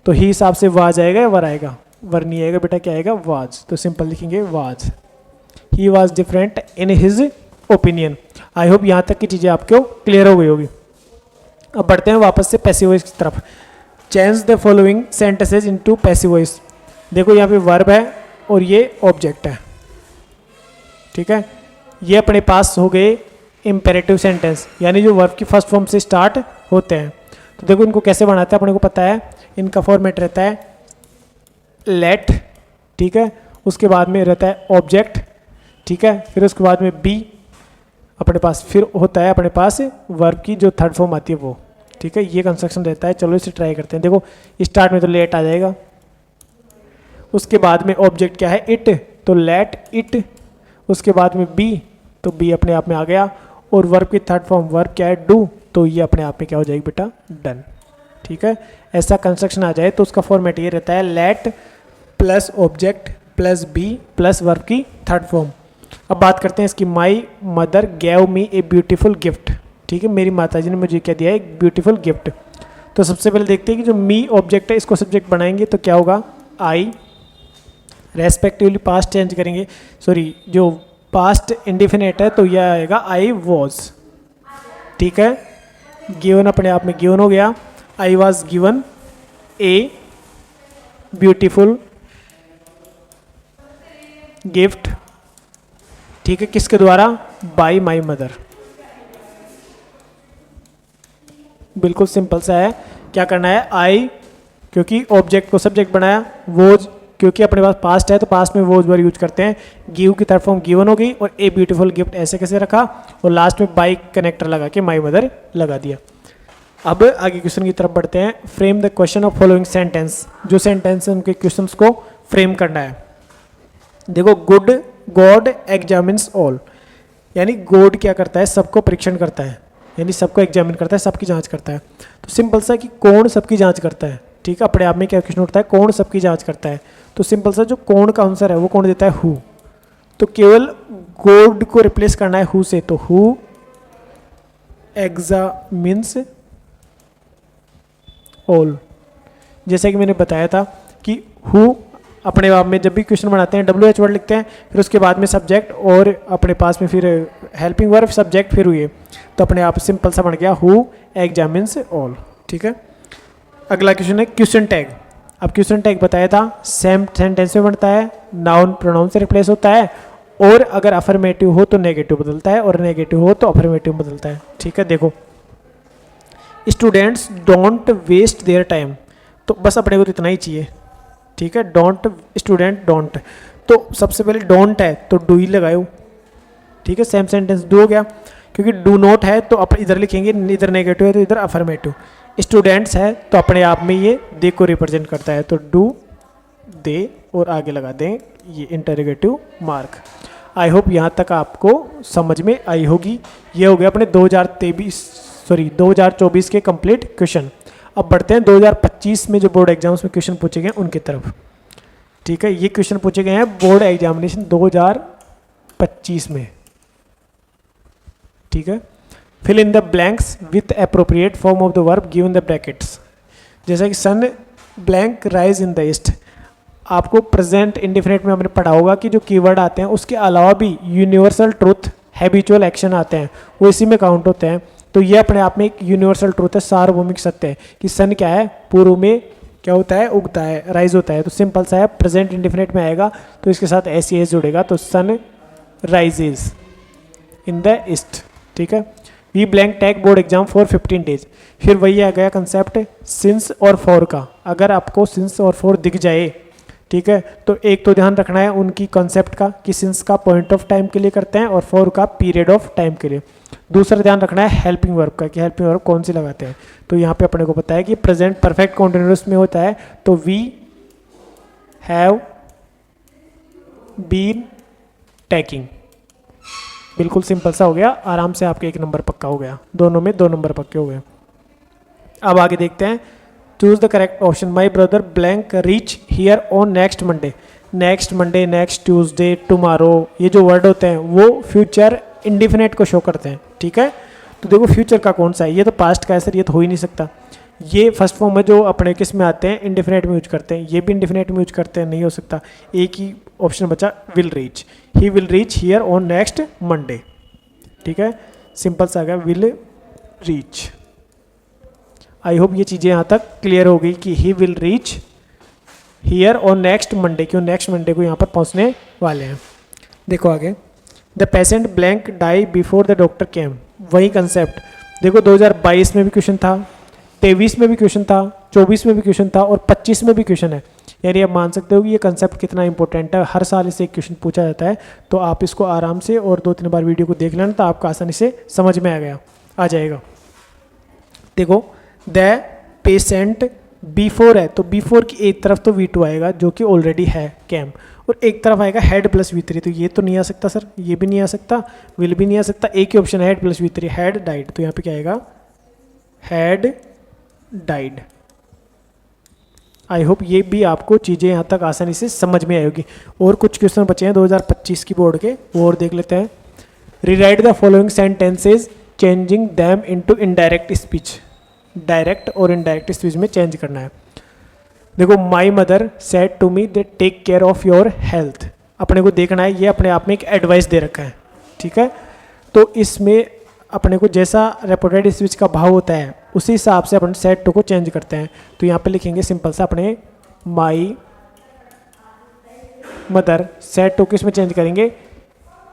तो ही हिसाब से वाज आएगा या वर आएगा, वर नहीं आएगा बेटा, क्या आएगा, वाज। तो सिंपल लिखेंगे was, he was different in his opinion. I hope यहाँ तक की चीज़ें आपको क्लियर हो गई होगी। अब बढ़ते हैं वापस से पैसिव वॉइस की तरफ। Change the following sentences into passive voice. देखो यहाँ पे वर्ब है और ये ऑब्जेक्ट है, ठीक है। ये अपने पास हो गए इम्पेरेटिव सेंटेंस, यानी जो वर्ब की फर्स्ट फॉर्म से स्टार्ट होते हैं। तो देखो इनको कैसे बनाते हैं अपने को पता है। इनका फॉर्मेट रहता है लेट, ठीक है, उसके बाद में रहता है ऑब्जेक्ट, ठीक है, फिर उसके बाद में बी अपने पास, फिर होता है अपने पास वर्ब की जो थर्ड फॉर्म आती है वो, ठीक है। ये कंस्ट्रक्शन रहता है। चलो इसे ट्राई करते हैं। देखो स्टार्ट में तो लेट आ जाएगा, उसके बाद में ऑब्जेक्ट क्या है, इट, तो लेट इट, उसके बाद में बी, तो बी अपने आप में आ गया, और वर्ब की थर्ड फॉर्म वर्ब क्या है, डू, तो ये अपने आप में क्या हो जाएगी बेटा, डन, ठीक है। ऐसा कंस्ट्रक्शन आ जाए तो उसका फॉर्मेट ये रहता है let plus object plus be plus verb की थर्ड फॉर्म। अब बात करते हैं इसकी। My mother gave me a beautiful gift, ठीक है, मेरी माताजी ने मुझे क्या दिया है, एक ब्यूटीफुल गिफ्ट। तो सबसे पहले देखते हैं कि जो मी ऑब्जेक्ट है इसको सब्जेक्ट बनाएंगे तो क्या होगा, आई, रेस्पेक्टिवली पास्ट चेंज करेंगे, सॉरी जो पास्ट इंडिफिनिट है तो यह आएगा आई वॉज, ठीक है। गिवन अपने आप में गिवन हो गया, I was given A beautiful gift, ठीक है, किसके द्वारा, बाय माई मदर। बिल्कुल सिंपल सा है। क्या करना है, आई क्योंकि ऑब्जेक्ट को सब्जेक्ट बनाया, वोज क्योंकि अपने पास पास्ट है तो पास्ट में वोज वर्ड यूज करते हैं, गिव की थर्ड फॉर्म गिवन हो गई, और ए ब्यूटीफुल गिफ्ट ऐसे कैसे रखा, और लास्ट में बाई कनेक्टर लगा के माई मदर लगा दिया। अब आगे क्वेश्चन की तरफ बढ़ते हैं। Frame the question of following sentence, जो सेंटेंस है उनके क्वेश्चन को फ्रेम करना है। देखो, गुड गॉड एग्जामिन्स ऑल, यानी गॉड क्या करता है, सबको परीक्षण करता है, यानी सबको एग्जामिन करता है, सबकी जांच करता है। तो सिंपल सा कि कौन सबकी जांच करता है, ठीक है, अपने आप में क्या क्वेश्चन उठता है, कौन सबकी जांच करता है। तो सिंपल सा जो कौन का आंसर है वो कौन देता है, हु। तो केवल गॉड को रिप्लेस करना है हु से, तो हु एग्जामिन्स ऑल। जैसे कि मैंने बताया था कि हु अपने आप में जब भी क्वेश्चन बनाते हैं WH वर्ड लिखते हैं, फिर उसके बाद में सब्जेक्ट और अपने पास में फिर हेल्पिंग वर्ब, सब्जेक्ट फिर हुए, तो अपने आप सिंपल सा बन गया हु एग्जामिन्स ऑल, ठीक है। अगला क्वेश्चन है क्वेश्चन टैग। अब क्वेश्चन टैग बताया था सेम सेंटेंस में बनता है, नाउन प्रोनाउन से रिप्लेस होता है, और अगर अफर्मेटिव हो तो नेगेटिव बदलता है, और नेगेटिव हो तो अफर्मेटिव बदलता है, ठीक है। देखो, students don't waste their time, तो बस अपने को इतना ही चाहिए, ठीक है। डोंट, स्टूडेंट डोंट, तो सबसे पहले डोंट है तो डू ही लगाओ, ठीक है, सेम सेंटेंस डू हो गया। क्योंकि डू नॉट है तो आप इधर लिखेंगे, इधर नेगेटिव है तो इधर अफर्मेटिव। स्टूडेंट्स है तो अपने आप में ये दे को रिप्रेजेंट करता है, तो डू दे और आगे लगा दें ये इंटरोगेटिव मार्क। आई होप यहाँ तक आपको समझ में आई होगी। ये हो गया अपने 2024 के कंप्लीट क्वेश्चन। अब बढ़ते हैं 2025 में जो बोर्ड एग्जाम्स में क्वेश्चन पूछे गए उनकी तरफ, ठीक है। ये क्वेश्चन पूछे गए हैं बोर्ड एग्जामिनेशन 2025 में, ठीक है। Fill in the blanks with appropriate form of the verb given the brackets. जैसे कि sun blank rise in the east, आपको प्रेजेंट इंडिफिनिट में हमने पढ़ा होगा कि जो कीवर्ड आते हैं उसके अलावा भी यूनिवर्सल ट्रूथ, हैबिचुअल एक्शन आते हैं, वो इसी में काउंट होते हैं। तो ये अपने आप में एक यूनिवर्सल ट्रूथ है, सार्वभौमिक सत्य है कि सन क्या है, पूर्व में क्या होता है, उगता है, राइज होता है। तो सिंपल सा है, प्रेजेंट इंडिफिनिट में आएगा तो इसके साथ एस जुड़ेगा, तो sun rises in the east, ठीक है। We blank take board exam for 15 days. फिर वही आ गया कंसेप्ट सिंस और फॉर का। अगर आपको सिंस और फॉर दिख जाए ठीक है। तो एक तो ध्यान रखना है उनकी कॉन्सेप्ट का कि सिंस का पॉइंट ऑफ टाइम के लिए करते हैं और फॉर का पीरियड ऑफ टाइम के लिए। दूसरा ध्यान रखना है हेल्पिंग वर्ब का कि हेल्पिंग वर्ब कौन सी लगाते हैं। तो यहाँ पे अपने को पता है कि प्रेजेंट परफेक्ट कॉन्टिन्यूअस में होता है तो वी हैव बीन टेकिंग। बिल्कुल सिंपल सा हो गया, आराम से आपके 1 नंबर पक्का हो गया, दोनों में 2 नंबर पक्के हो गए। अब आगे देखते हैं, choose the correct option. My brother blank reach here on next Monday. Next Monday, next Tuesday, tomorrow, ये जो वर्ड होते हैं वो फ्यूचर इंडिफिनिट को शो करते हैं, ठीक है। तो देखो फ्यूचर का कौन सा है, ये तो पास्ट का है सर, ये तो हो ही नहीं सकता। ये फर्स्ट फॉर्म में जो अपने किस में आते हैं, इंडिफिनिट में यूज करते हैं, ये भी इंडिफिनिट में यूज करते हैं, नहीं हो सकता। एक ही ऑप्शन बचा, will reach. He will reach here on next Monday, ठीक है, सिंपल सा आ गया, विल रीच। आई होप ये चीज़ें यहाँ तक क्लियर हो गई कि he will reach here on next Monday, क्यों नेक्स्ट मंडे को यहाँ पर पहुँचने वाले हैं। देखो आगे, the patient blank die before the doctor came. वही कंसेप्ट देखो 2022 में भी क्वेश्चन था, 23 में भी क्वेश्चन था, 24 में भी क्वेश्चन था और 25 में भी क्वेश्चन है। यानी आप मान सकते हो कि ये कंसेप्ट कितना इंपॉर्टेंट है, हर साल इसे एक क्वेश्चन पूछा जाता है। तो आप इसको आराम से और 2-3 बार वीडियो को देख लेना तो आपको आसानी से समझ में आ जाएगा। देखो द पेशेंट B4 है तो B4 की एक तरफ तो V2 आएगा जो कि ऑलरेडी है कैम, और एक तरफ आएगा हेड प्लस V3, तो ये तो नहीं आ सकता सर, ये भी नहीं आ सकता, विल भी नहीं आ सकता। एक ही ऑप्शन है head plus V3, head died, तो यहाँ पे क्या आएगा, हेड डाइड। आई होप ये भी आपको चीज़ें यहाँ तक आसानी से समझ में आएगी। और कुछ क्वेश्चन बचे हैं 2025 की बोर्ड के, वो और देख लेते हैं। Rewrite the following sentences changing them into indirect speech. Direct और इनडायरेक्ट स्पीच में चेंज करना है। देखो my mother said to me they take care of your health. अपने को देखना है, ये अपने आप में एक एडवाइस दे रखा है, ठीक है। तो इसमें अपने को जैसा रेपोर्टेड स्पीच का भाव होता है उसी हिसाब से अपन सेड टू को चेंज करते हैं। तो यहाँ पे लिखेंगे सिंपल सा अपने माई मदर सेड टू किस में चेंज करेंगे,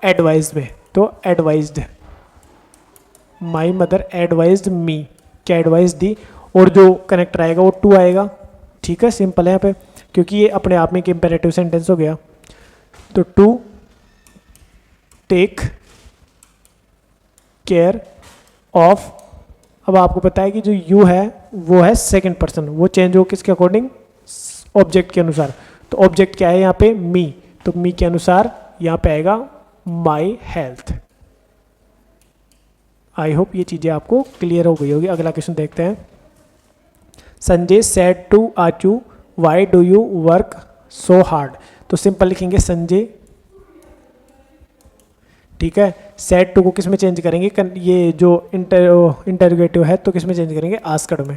एडवाइज में। तो एडवाइज्ड, माई मदर एडवाइज्ड मी, क्या एडवाइस दी, और जो कनेक्टर आएगा वो टू आएगा, ठीक है। सिंपल है यहाँ पे, क्योंकि ये अपने आप में एक इंपेरेटिव सेंटेंस हो गया। तो टू टेक केयर ऑफ। अब आपको पता है कि जो यू है वो है सेकंड पर्सन, वो चेंज हो किसके अकॉर्डिंग, ऑब्जेक्ट के अनुसार। तो ऑब्जेक्ट क्या है यहाँ पे, मी, तो मी के अनुसार यहाँ पे आएगा माई हेल्थ। आई होप ये चीज़ें आपको क्लियर हो गई होगी। अगला क्वेश्चन देखते हैं। Sanjay said to Achu why do you work so hard. तो सिंपल लिखेंगे संजय, ठीक है। सेड टू को किस में चेंज करेंगे, ये जो इंटरोगेटिव है तो किस में चेंज करेंगे, आस्कड में।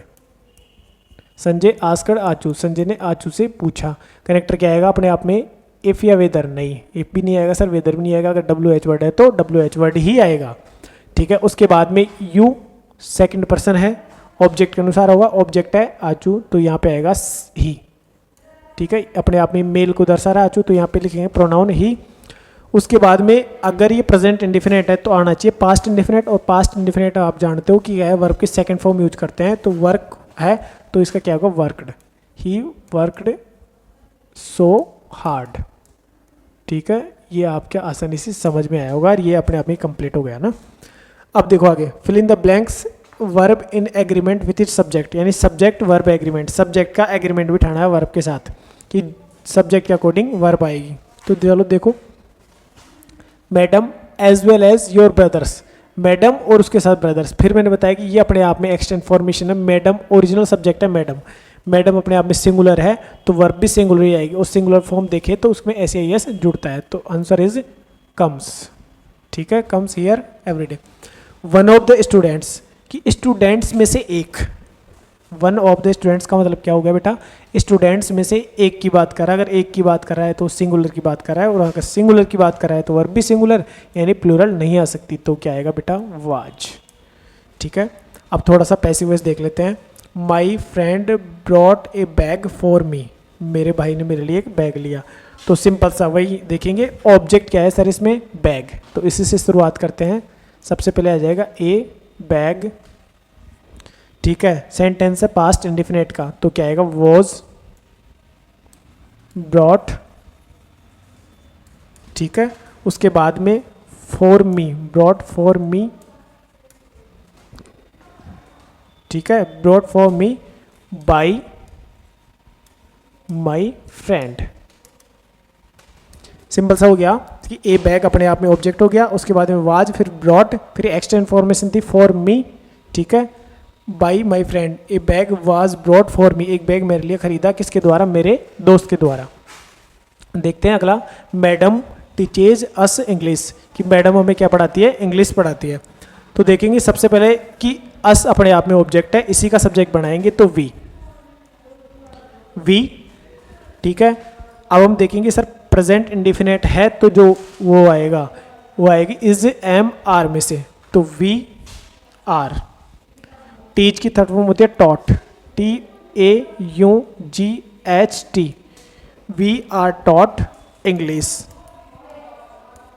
संजय आस्कड आचू, संजय ने आचू से पूछा। कनेक्टर क्या आएगा अपने आप में, इफ या वेदर, नहीं इफ भी नहीं आएगा सर, वेदर भी नहीं आएगा। अगर WH वर्ड है तो WH वर्ड ही आएगा, ठीक है। उसके बाद में यू सेकंड पर्सन है, ऑब्जेक्ट के अनुसार होगा, ऑब्जेक्ट है आचू तो यहाँ पे आएगा ही, ठीक है। अपने आप में मेल को दर्शा रहा आचू तो यहाँ पे लिखेंगे प्रोनाउन ही। उसके बाद में अगर ये प्रेजेंट इंडिफिनिट है तो आना चाहिए पास्ट इंडिफिनिट, और पास्ट इंडिफिनिट आप जानते हो कि क्या है, वर्ब की सेकंड फॉर्म यूज करते हैं। तो वर्क है तो इसका क्या होगा, worked, he worked so hard, ठीक है। ये आपके आसानी से समझ में आया होगा और ये अपने आप में कंप्लीट हो गया ना। अब देखो आगे, fill in the blanks verb in agreement with its subject, यानी सब्जेक्ट वर्ब एग्रीमेंट, सब्जेक्ट का एग्रीमेंट बिठाना है वर्ब के साथ कि सब्जेक्ट के अकॉर्डिंग वर्ब आएगी। तो चलो देखो, madam as well as your brothers, madam और उसके साथ ब्रदर्स। फिर मैंने बताया कि ये अपने आप में एक्सटेंड फॉर्मेशन है। मैडम ओरिजिनल सब्जेक्ट है मैडम, मैडम अपने आप में सिंगुलर है तो वर्ब भी सिंगुलर ही आएगी, और सिंगुलर फॉर्म देखें तो उसमें SAES जुड़ता है। तो आंसर इज कम्स, ठीक है, comes here everyday. One of the students, कि स्टूडेंट्स में से एक, वन ऑफ द स्टूडेंट्स का मतलब क्या हो गया बेटा, स्टूडेंट्स में से एक की बात कर रहा है। अगर एक की बात कर रहा है तो सिंगुलर की बात कर रहा है, और अगर सिंगुलर की बात कर रहा है तो वर्ब भी सिंगुलर, यानी प्लूरल नहीं आ सकती। तो क्या आएगा बेटा, वाज, ठीक है। अब थोड़ा सा पैसिव वॉइस देख लेते हैं। My friend brought a bag for me, मेरे भाई ने मेरे लिए एक बैग लिया। तो सिंपल सा वही देखेंगे, ऑब्जेक्ट क्या है सर इसमें, बैग। तो इसी से शुरुआत करते हैं। सबसे पहले आ जाएगा ए बैग, ठीक है। सेंटेंस है पास्ट इंडिफिनिट का, तो क्या आएगा, वॉज ब्रॉट, ठीक है। उसके बाद में for me, brought for me, ठीक है। Brought for me by my friend. Simple सा हो गया कि ए बैग अपने आप में ऑब्जेक्ट हो गया, उसके बाद में वाज, फिर ब्रॉट, फिर एक्स्ट्रा इन्फॉर्मेशन थी फॉर मी, ठीक है। By my friend, A bag was brought for me, एक बैग मेरे लिए खरीदा किसके द्वारा, मेरे दोस्त के द्वारा। देखते हैं अगला, मैडम टीचेज अस इंग्लिश, कि मैडम हमें क्या पढ़ाती है, इंग्लिश पढ़ाती है। तो देखेंगे सबसे पहले कि अस अपने आप में ऑब्जेक्ट है, इसी का सब्जेक्ट बनाएंगे तो वी, ठीक है। अब हम देखेंगे सर प्रेजेंट इंडिफिनिट है तो जो वो आएगी इज एम आर में से, तो वी आर। टीच की थर्ड फॉर्म होती है taught, TAUGHT, we are taught English,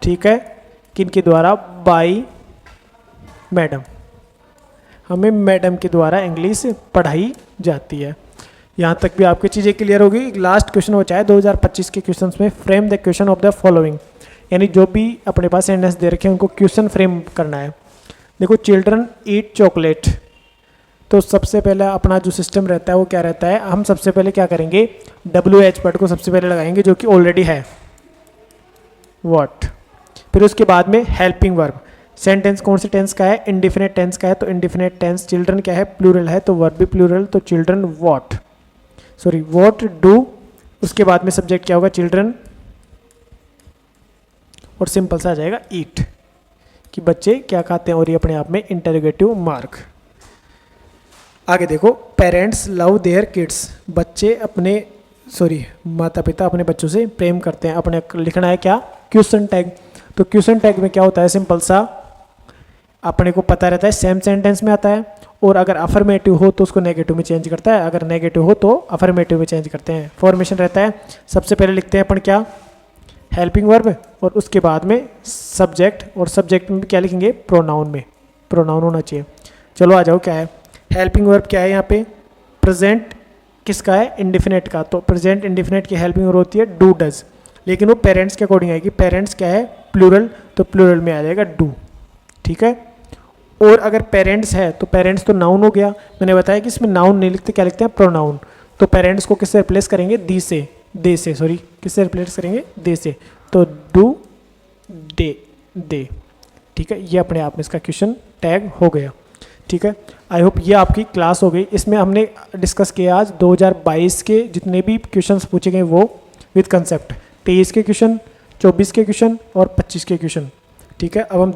ठीक है। किनके द्वारा, बाई मैडम, हमें मैडम के द्वारा इंग्लिश पढ़ाई जाती है। यहाँ तक भी आपकी चीज़ें क्लियर होगी। लास्ट क्वेश्चन बचा है 2025 के क्वेश्चंस में, frame the question of the following, यानी जो भी अपने पास सेंटेंस दे रखे हैं उनको क्वेश्चन फ्रेम करना है। देखो, चिल्ड्रन ईट चॉकलेट, तो सबसे पहले अपना जो सिस्टम रहता है वो क्या रहता है, हम सबसे पहले क्या करेंगे, WH वर्ड को सबसे पहले लगाएंगे जो कि ऑलरेडी है, व्हाट। फिर उसके बाद में हेल्पिंग वर्ब, सेंटेंस कौन से टेंस का है, इंडिफिनिट टेंस का है, तो इंडिफिनिट टेंस, चिल्ड्रन क्या है, प्लूरल है, तो वर्ब भी प्लूरल, तो चिल्ड्रन व्हाट डू। उसके बाद में सब्जेक्ट क्या होगा, चिल्ड्रन, और सिंपल सा आ जाएगा ईट, कि बच्चे क्या खाते हैं, और ये अपने आप में इंटरोगेटिव मार्क। आगे देखो, पेरेंट्स लव देयर किड्स, बच्चे माता पिता अपने बच्चों से प्रेम करते हैं। अपने लिखना है क्या, क्वेश्चन टैग। तो क्वेश्चन टैग में क्या होता है, सिंपल सा अपने को पता रहता है, सेम सेंटेंस में आता है, और अगर अफर्मेटिव हो तो उसको नेगेटिव में चेंज करता है, अगर नेगेटिव हो तो अफर्मेटिव में चेंज करते हैं। फॉर्मेशन रहता है, सबसे पहले लिखते हैं अपन क्या, हेल्पिंग वर्ब, और उसके बाद में सब्जेक्ट, और सब्जेक्ट में क्या लिखेंगे, प्रोनाउन में प्रोनाउन होना चाहिए। चलो आ जाओ, क्या है हेल्पिंग वर्ब, क्या है यहाँ पे, प्रेजेंट किसका है, इंडिफिनिट का, तो प्रेजेंट इंडिफिनिट की हेल्पिंग वर्ब होती है डू डज, लेकिन वो पेरेंट्स के अकॉर्डिंग आएगी। पेरेंट्स क्या है, प्लूरल, तो प्लूरल में आ जाएगा डू, ठीक है। और अगर पेरेंट्स है तो पेरेंट्स तो नाउन हो गया, मैंने बताया कि इसमें नाउन नहीं लिखते, क्या लिखते हैं, प्रोनाउन। तो पेरेंट्स को किससे रिप्लेस करेंगे, दी से, किससे रिप्लेस करेंगे, दे से, तो डू दे, ठीक है। ये अपने आप में इसका क्वेश्चन टैग हो गया, ठीक है। आई होप ये आपकी क्लास हो गई। इसमें हमने डिस्कस किया आज 2022 के जितने भी क्वेश्चंस पूछे गए वो विद कंसेप्ट, 23 के क्वेश्चन, 24 के क्वेश्चन और 25 के क्वेश्चन, ठीक है। अब हम